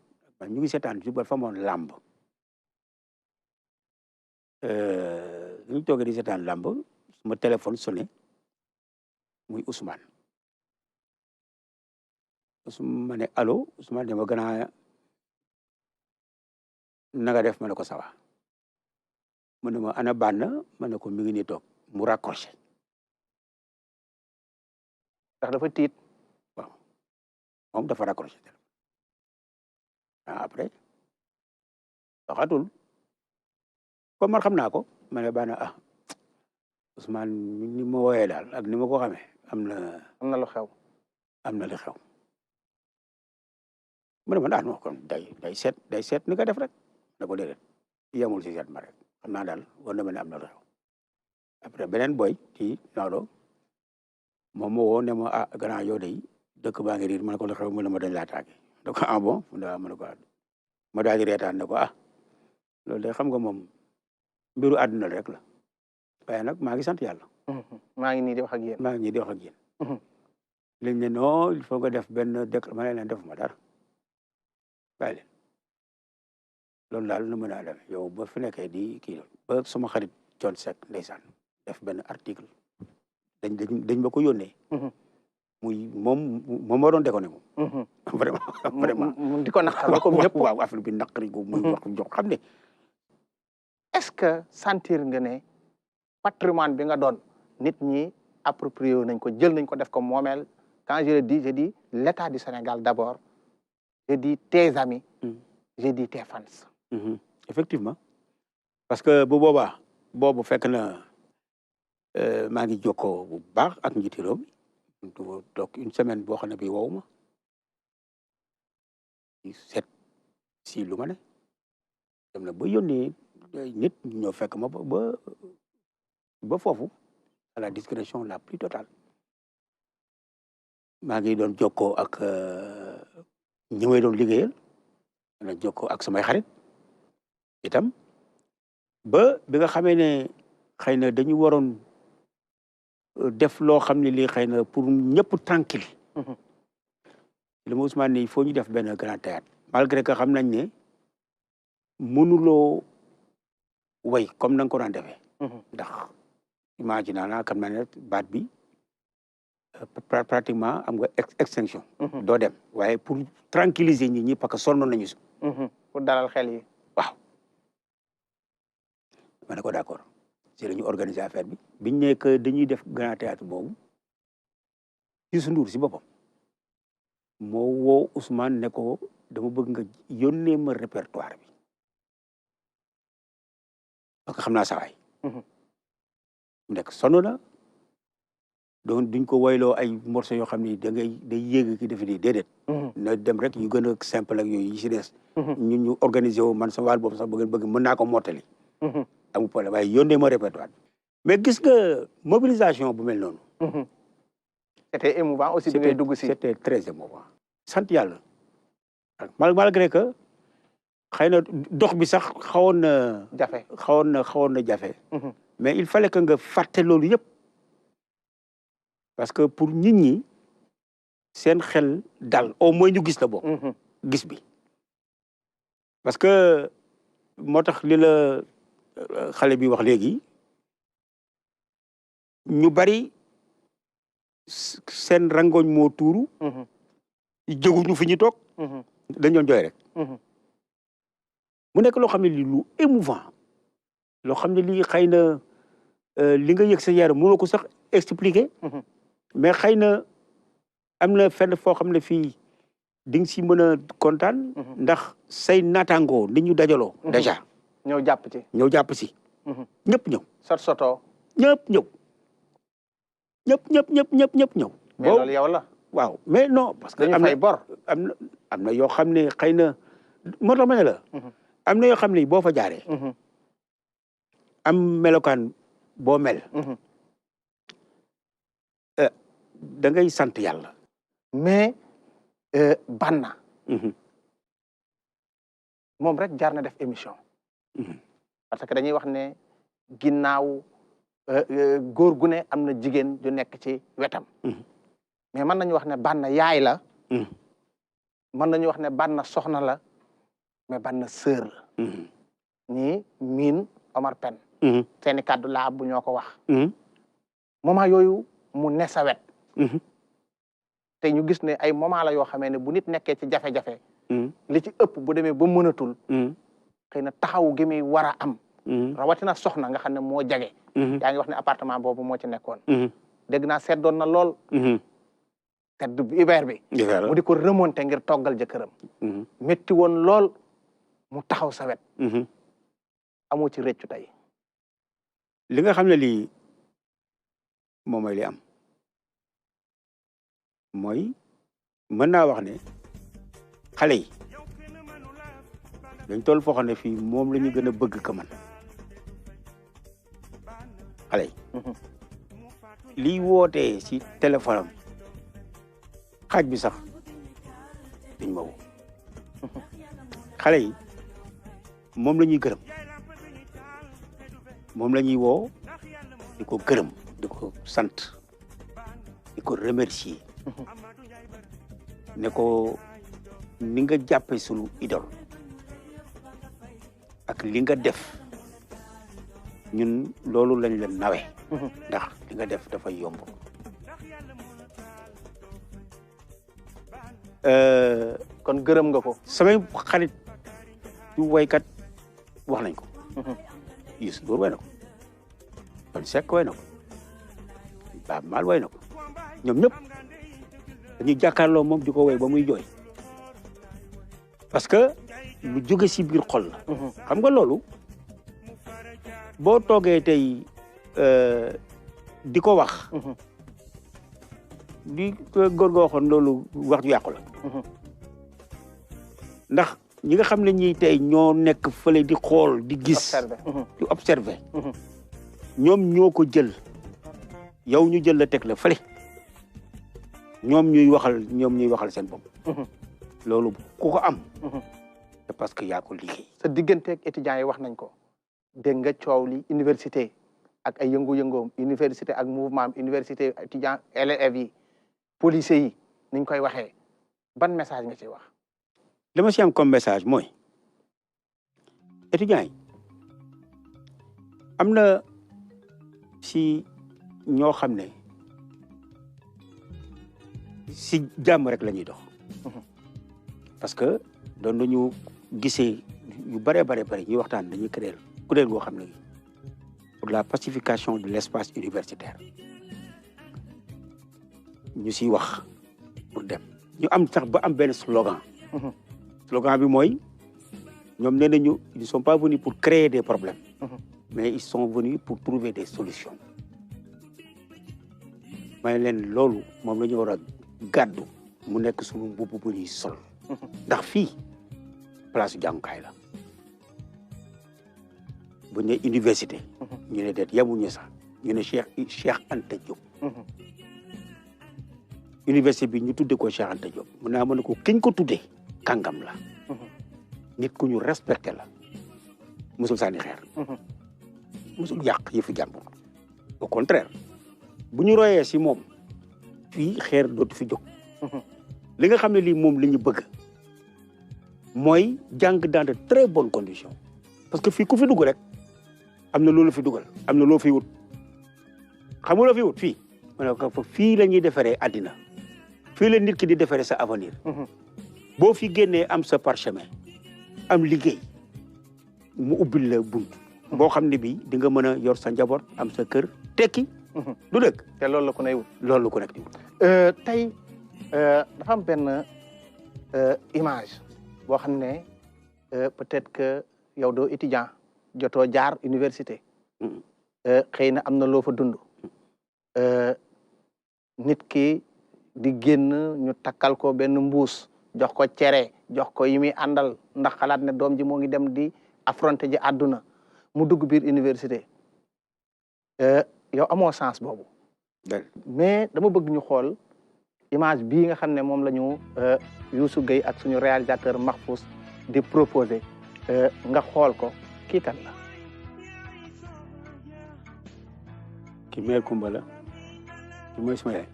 ñu ngi seetaan jour ba fa moon làmb ñu toogee di seetaan làmb suma téléphone sonné muy Ousmane ma ne allo Ousmane dama gën a naga def ma ne ko sawa mu ne ma ana bànn ma ne ko mi ngi nii toog mu raccroché ndax dafa tiit waaw moom dafa raccroché après waxatul comme man xam naa ko ma ne bànn Ousmane ni ma wooyee daal ak ni ma ko xamee am na lu xew mu ne ma non kon day seet ni ko def rek da ko déedéet yemul si seet ma rek xam naa daal war na ma ne am na lu xew après beneen boy ci Naodo moom moo woo ne ma ah grand yow day dëkk baa ngi riir ma ne ko la xew mu ne ma dañ laa tàggee da ko ah bon ma ne ko ma daal di reetaan ne ko ah loolu de xam nga moom mbiru àdduna rek la waaye nag maa ngi sant yàlla. maa ngi nii di wax ak yéen. maa ngi nii di wax ak yéen. liñ ne non il faut nga def benn dëkk ma ne leen defuma dara bàyyi leen loolu daal nu mën a demee yow ba fi nekkee di kii ba sama xarit Thione Seck ndeysaan def benn article dañ ma ko yónnee. muy moom moo doon déconné moom. vraiment di ko naqar comme ñëpp. waaw affaire bi naqari ko muy wax jox xam ne. est-ce que sentir nga ne patrimoine bi nga doon nit ñi approprié nañ ko jël nañ ko def ko moomeel quand je dis l'État du Sénégal d'abord je dis tes amis je dis tes fans. effectivement parce que bu boobaa boobu fekk na maa ngi jokkoo bu baax ak njiiti réew mi toog une semaine boo xam ne bii wow ma seet si lu ma ne dem na ba yónnee nit ñoo fekk ma ba foofu à la discrétion la plus totale maa ngi doon jokkoo ak ñi may doon liggéeyal dana jokkoo ak samay xarit itam ba bi nga xamee ne xëy na dañu waroon def loo xam ne lii xëy na pour ñëpp tranquille li ma Ousmane ne il faut ñu def benn grand théâtre malgré que xam nañ ne mënuloo way comme na nga ko daan defee ndax imagine naa xam naa ne baat bi pratiquement am nga extinction doo dem waaye pour tranquilliser nit ñi parce que sonn nañu si pour dalal xel yi waaw ma ne ko d'accord ci la ñu organiser affaire bi biñ ne que dañuy def grand théâtre boobu Youssou Ndour si boppam moo woo Ousmane ne ko dama bëgg nga yónnee ma répertoire bi parce que xam naa sawaay mu nekk sonn na donc duñ ko woyloo ay morceaux yoo xam ne day yéeg ki defe nii déedéet na dem rek yu gën a simple ak yooyu yi si des ñun ñu organiser wu man sa wàll boobu sax bëgg mën naa ko mottali amul problème waaye yónnee ma répertoire bi mais gis nga mobilisation bu mel noonu c'était émouvant aussi bi ngay dugg si c'était très émouvant sant yàlla malgré que xëy na dox bi sax xawoon na jafe mais il fallait que nga fàtte loolu yëpp parce que pour nit ñi seen xel dal au moins ñu gis la bokk gis bi parce que moo tax li la xale bi wax léegi ñu bari seen rangoñ moo tuuru jóguñu fi ñu toog dañ doon jooy rek mu nekk loo xam ne lii lu émouvant loo xam ne lii xëy na li nga yëg sa yaram mënoo ko sax expliquer mais xëy na am na fenn foo xam ne fii di nga si mën a kontaan ndax say naataangoo nit ñu dajaloo déjà ñëw jàpp si ñëpp ñëw soto ñëpp ñëw ñëpp ñëw mais loolu yow la waaw mais non parce que dañu fay bor am na yoo xam ne xëy na moo tax ma ne la am na yoo xam ne boo fa jaaree am melokaan boo mel da ngay sant yàlla mais Banna moom rek jaar na def émission parce que dañuy wax ne ginnaaw góor gu ne am na jigéen ju nekk ci wetam mais mën nañu wax ne Banna yaay la mën nañu wax ne Banna soxna la mais Banna sœur la ñii miin Omar Pène seeni kàddu laa bu ñoo ko wax moment yooyu mu ne sa wet te ñu gis ne ay moment la yoo xamee ne bu nit nekkee ci jafe-jafe li ci ëpp bu demee ba mënatul xëy na taxaw gi muy war a am rawatina soxna nga xam ne moo jage yaa ngi wax ne appartement boobu moo ci nekkoon dégg naa seddoon na lool sedd hiver bi mu di ko remonté ngir toggal jëkkëram métti woon lool mu taxaw sa wet amoo ci rëccu tey li nga xam ne lii moom mooy li am mooy mën naa wax ne xale yi dañ toll foo xam ne fii moom la ñu gën a bëgg ka man xale yi liy wootee si téléphone am xaaj bi sax dañ ma woo xale yi moom la ñuy gërëm moom la ñuy woo di ko gërëm di ko sant di ko remercier ne ko ni nga jàppe sunu idole ak li nga def ñun loolu lañ la nawe ndax li nga def dafay yomb kon gërëm nga ko. samay xarit yu waykat wax nañ ko Youssou Ndour way na ko Wally Seck way na ko Baaba Maal way na ko ñoom ñëpp dañuy jàkkaarloo moom di ko way ba muy jooy parce que lu jóge si biir xol la xam nga loolu boo toogee tey di ko wax di góor ga waxoon loolu wax ju yàqu la ndax ñi nga xam ne ñii tey ñoo nekk fële di xool di gis di observer ñoom ñoo ko jël yow ñu jël la teg la fële ñoom ñuy waxal seen bopp loolu ku ko am c'est parce que yaa ko liggéey sa digganteeg étudiants yi wax nañ ko dégg nga coow li université ak ay yëngu-yëngoom université ak mouvement université étudiant élèves yi policiers yi niñ koy waxee ban message nga ciy wax li ma si am comme message mooy étudiants yi am na si ñoo xam ne si jàmm rek la ñuy dox parce que doon nañu gisee yu bare ñuy waxtaan dañuy créer kuréel goo xam ne pour la pacification de l'espace universitaire ñu siy wax pour dem ñu am sax ba am benn slogan slogan bi mooy ñoom nee nañu ils ne sont pas venus pour créer des problèmes mais ils sont venus pour trouver des solutions may leen loolu moom la ñu war a gàddu mu nekk suñu mbubb bu ñuy sol ndax fii place jàngukaay la bu ñu université ñu ne deet yamuñu sax ñu ne Cheikh Anta Diop université bi ñu tudde ko Cheikh Anta Diop mun naa mën ne ko kiñ ko tuddee kàngam la nit ku ñu respecté la musul sànni xeer musul yàq yëfu jàmbur au contraire bu ñu royee si moom fii xeer dootu fi jóg li nga xam ne lii moom li ñu bëgg mooy jàng dans de très bonnes conditions parce que fii ku fi dugg rek am na loolu fi dugal am na loo fi wut xam nga loo fi wut fii ma ne ko fii la ñuy defaree àddina fii la nit ki di defaree sa avenir boo fi génnee am sa parchemin am liggéey mu ubbil la bunt boo xam ne bii di nga mën a yor sa njaboot am sa kër tekki du dëgg te loolu la ko nay wut loolu la ko nekk di wut tey dafa am benn image boo xam ne peut-être que yow doo étudiant jotoo jaar université xëy na am na loo fa dund nit ki di génn ñu takkal ko benn mbuus jox ko cere jox ko yi muy àndal ndax xalaat ne doom ji moo ngi dem di affronter ji àdduna mu dugg biir université yow amoo sens boobu mais dama bëgg ñu xool image bii nga xam ne moom la ñu Youssou Gueye ak suñu réalisateur Mahfous di proposer nga xool ko kii kan la ki mère Kumba la ki mooy sama yaay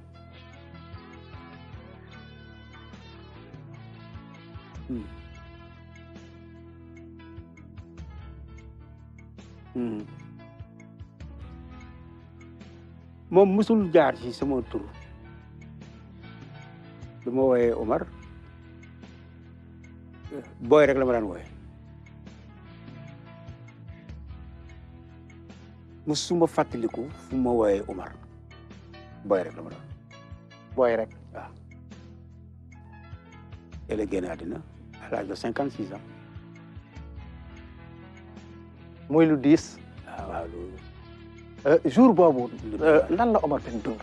moom musul jaar ci sama tur du ma wooyee Omar booy rek la ma daan wooye musuma fàttaliku fu ma wooyee Omar booy rek la ma daan booy rek waaw elle est génn àddina à l'âge de 56 ans muy lu diis waaw loolu jour boobu lan la Omar Pène dund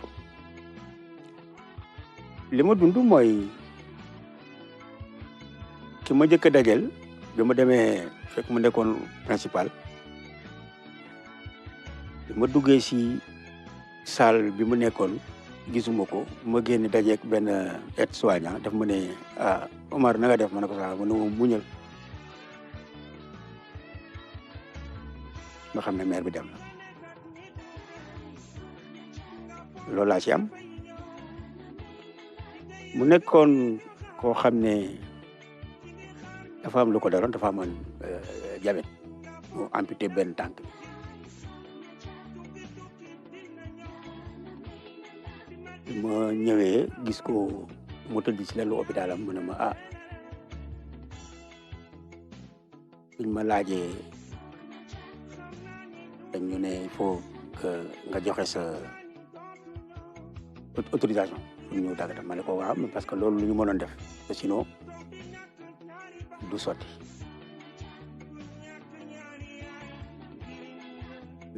li ma dund mooy ki ma njëkk a dajel bi ma demee fekk mu nekkoon principal bi ma duggee si salle bi mu nekkoon gisuma ko ma génn dajeeg benn aide-soignant daf ma ne ah Omar na nga def ma ne ko sax mu ne ma muñal nga xam ne maire bi dem na loolu laa ci am mu nekkoon koo xam ne dafa am lu ko daloon dafa amoon diabète mu amputé benn tànk bi ma ñëwee gis ko mu tëdd ci lalu hôpitalam mu ne ma ah biñ ma laajee dañ ñu ne il faut que nga joxe sa autorisation pour ñu tàggata ma ne ko waaw parce que loolu lu ñu mënoon def te sinon du sotti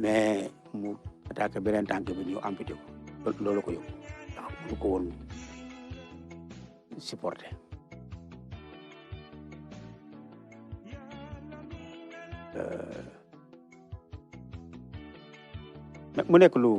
mais mu attaqué beneen tànk bi ñu amputé ko loolu ko yóbbu ndax mënu ko woon supporter mu nekk lu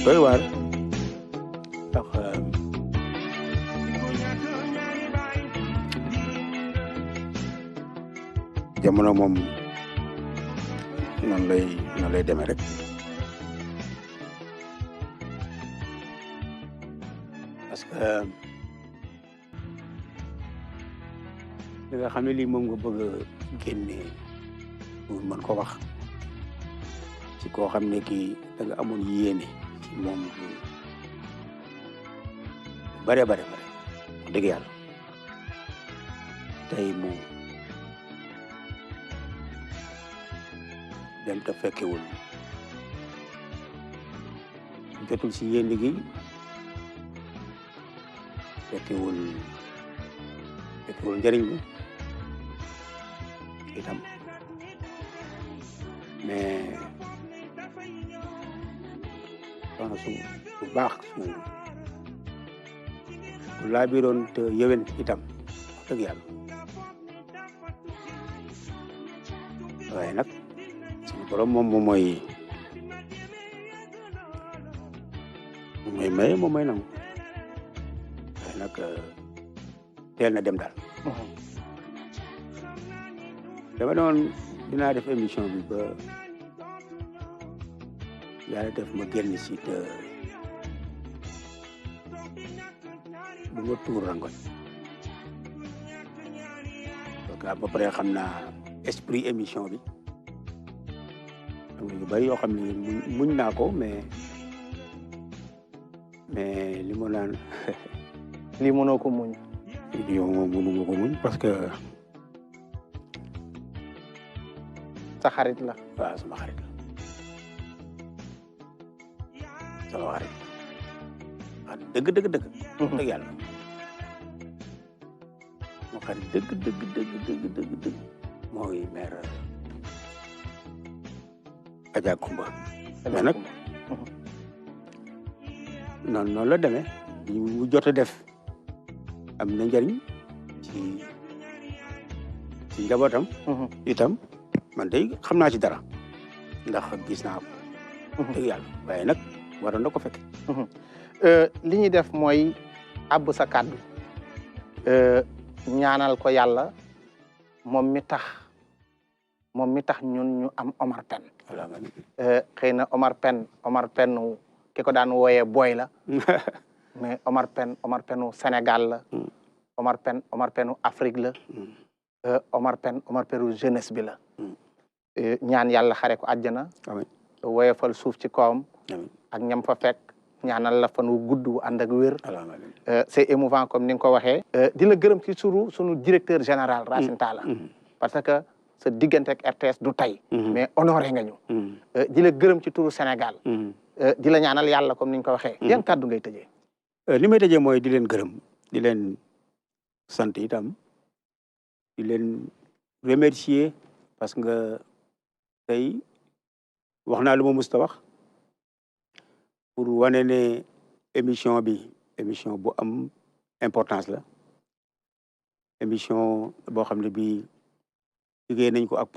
doy waar ndax jamono moom noonu lay demee rek parce que li nga xam ne lii moom nga bëgg a génne pour mën ko wax ci koo xam ne kii da nga amoon yéene ci moom bare wax dëgg yàlla tey mu dem te fekkewul jotul si yéen liggéey fekkewul njëriñ bi itam mais soxna su baax su laa biroon te yëwen itam wax dëgg yàlla waaye nag suñu borom moom mooy maye moom mooy nangu waaye nag teel na dem daal dama doon dinaa def émission bi ba yàlla def ma génn si te du ma tuur rangoñ parce que à peu près xam naa esprit émission bi am na yu bari yoo xam ne muñ naa ko mais li ma naan lii mënoo ko muñ yow moom mënuma ko muñ parce que sa xarit la waaw sama xarit la sama xarit wax dëgg dëgg yàlla sama xarit dëgg mooy maire Adja Kumba mais nag noonu la demee li mu jot a def am na njëriñ ci njabootam itam man day xam naa ci dara ndax gis naa ko dëgg yàlla waaye nag waroon na ko fekk li ñuy def mooy àbb sa kàddu ñaanal ko yàlla moom mi tax ñun ñu am Omar Pène xëy na Omar Pène ki ko daan wooyee boy la mais Omar Pène Sénégal la Omar Pène Afrique la Omar Pène jeunesse bi la ñaan yàlla xare ko àjjana woyofal suuf ci kawam ak ñam fa fekk ñaanal la fan wu gudd wu ànd ak wér c'est émouvant comme ni nga ko waxee di la gërëm ci sunu directeur général Racine Talla parce que sa diggante ak RTS du tey mais honoré nga ñu di la gërëm ci turu Sénégal di la ñaanal yàlla comme ni nga ko waxee yan kàddu ngay tëjee li may tëjee mooy di leen gërëm di leen sant itam di leen remercier parce que tey wax naa lu ma musta wax pour wane ne émission bi émission bu am importance la émission boo xam ne bi liggéey nañ ko ak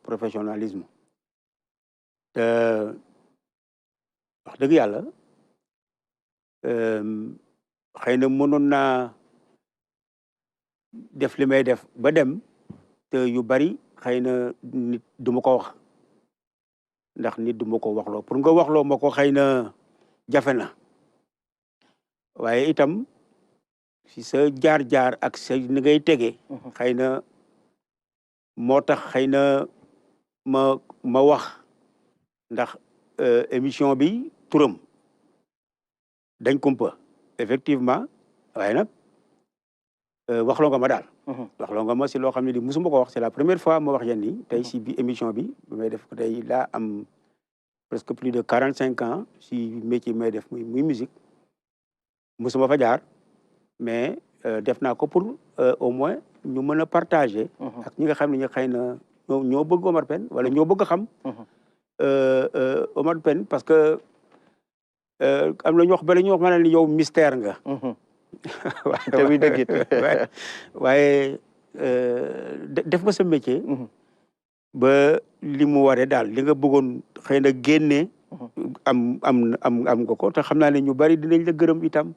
professionnalisme te wax dëgg yàlla xëy na mënoon naa def li may def ba dem te yu bari xëy na nit du ma ko wax ndax nit du ma ko waxloo pour nga waxloo ma ko xëy na jafe na waaye itam si sa jaar-jaar ak sa ni ngay tege xëy na moo tax xëy na ma wax ndax émission bi turam dañ kumpa effectivement waaye nag waxloo nga ma daal waxloo nga ma si loo xam ne di musuma ko wax c'est la première fois ma wax yéen ni tey si bi émission bi may def ko tey laa am presque plus de 45 ans si métier may def muy musique musuma fa jaar mais def naa ko pour au moins ñu mën a partager ak ñi nga xam ne ñu xëy na ñoo bëgg Omar Pène wala ñoo bëgg a xam Omar Pène parce que am na ñu wax ba la ñu wax ma ne ni yow mystère nga te muy dëgg it waaye def nga sa métier ba li mu waree daal li nga bëggoon xëy na génne am nga ko te xam naa ne ñu bari dinañ la gërëm itam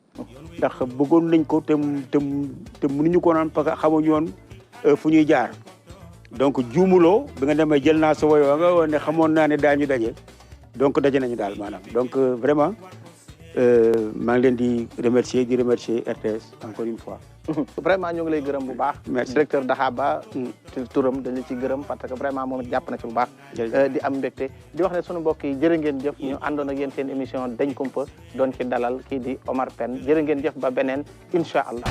ndax bëggoon nañ ko te mënuñu ko naan parce que xamuñu woon fu ñuy jaar donc juumuloo bi nga demee jël naa sa woyoo nga woon ne xamoon naa ne daañu daje donc daje nañu daal maanaam donc vraiment maa ngi leen di remercier RTS encore une fois. vraiment ñu ngi lay gërëm bu baax. merci directeur Daxaba ci turam dañu ci gërëm parce que vraiment moom jàpp na ci bu baax. di am mbégte di wax ne sunu mbokk yi jërë ngeen jëf ñu àndoon ak yéen seen émission dañ kumpa doon ci dalal kii di Omar Pène jërë ngeen jëf ba beneen incha allah.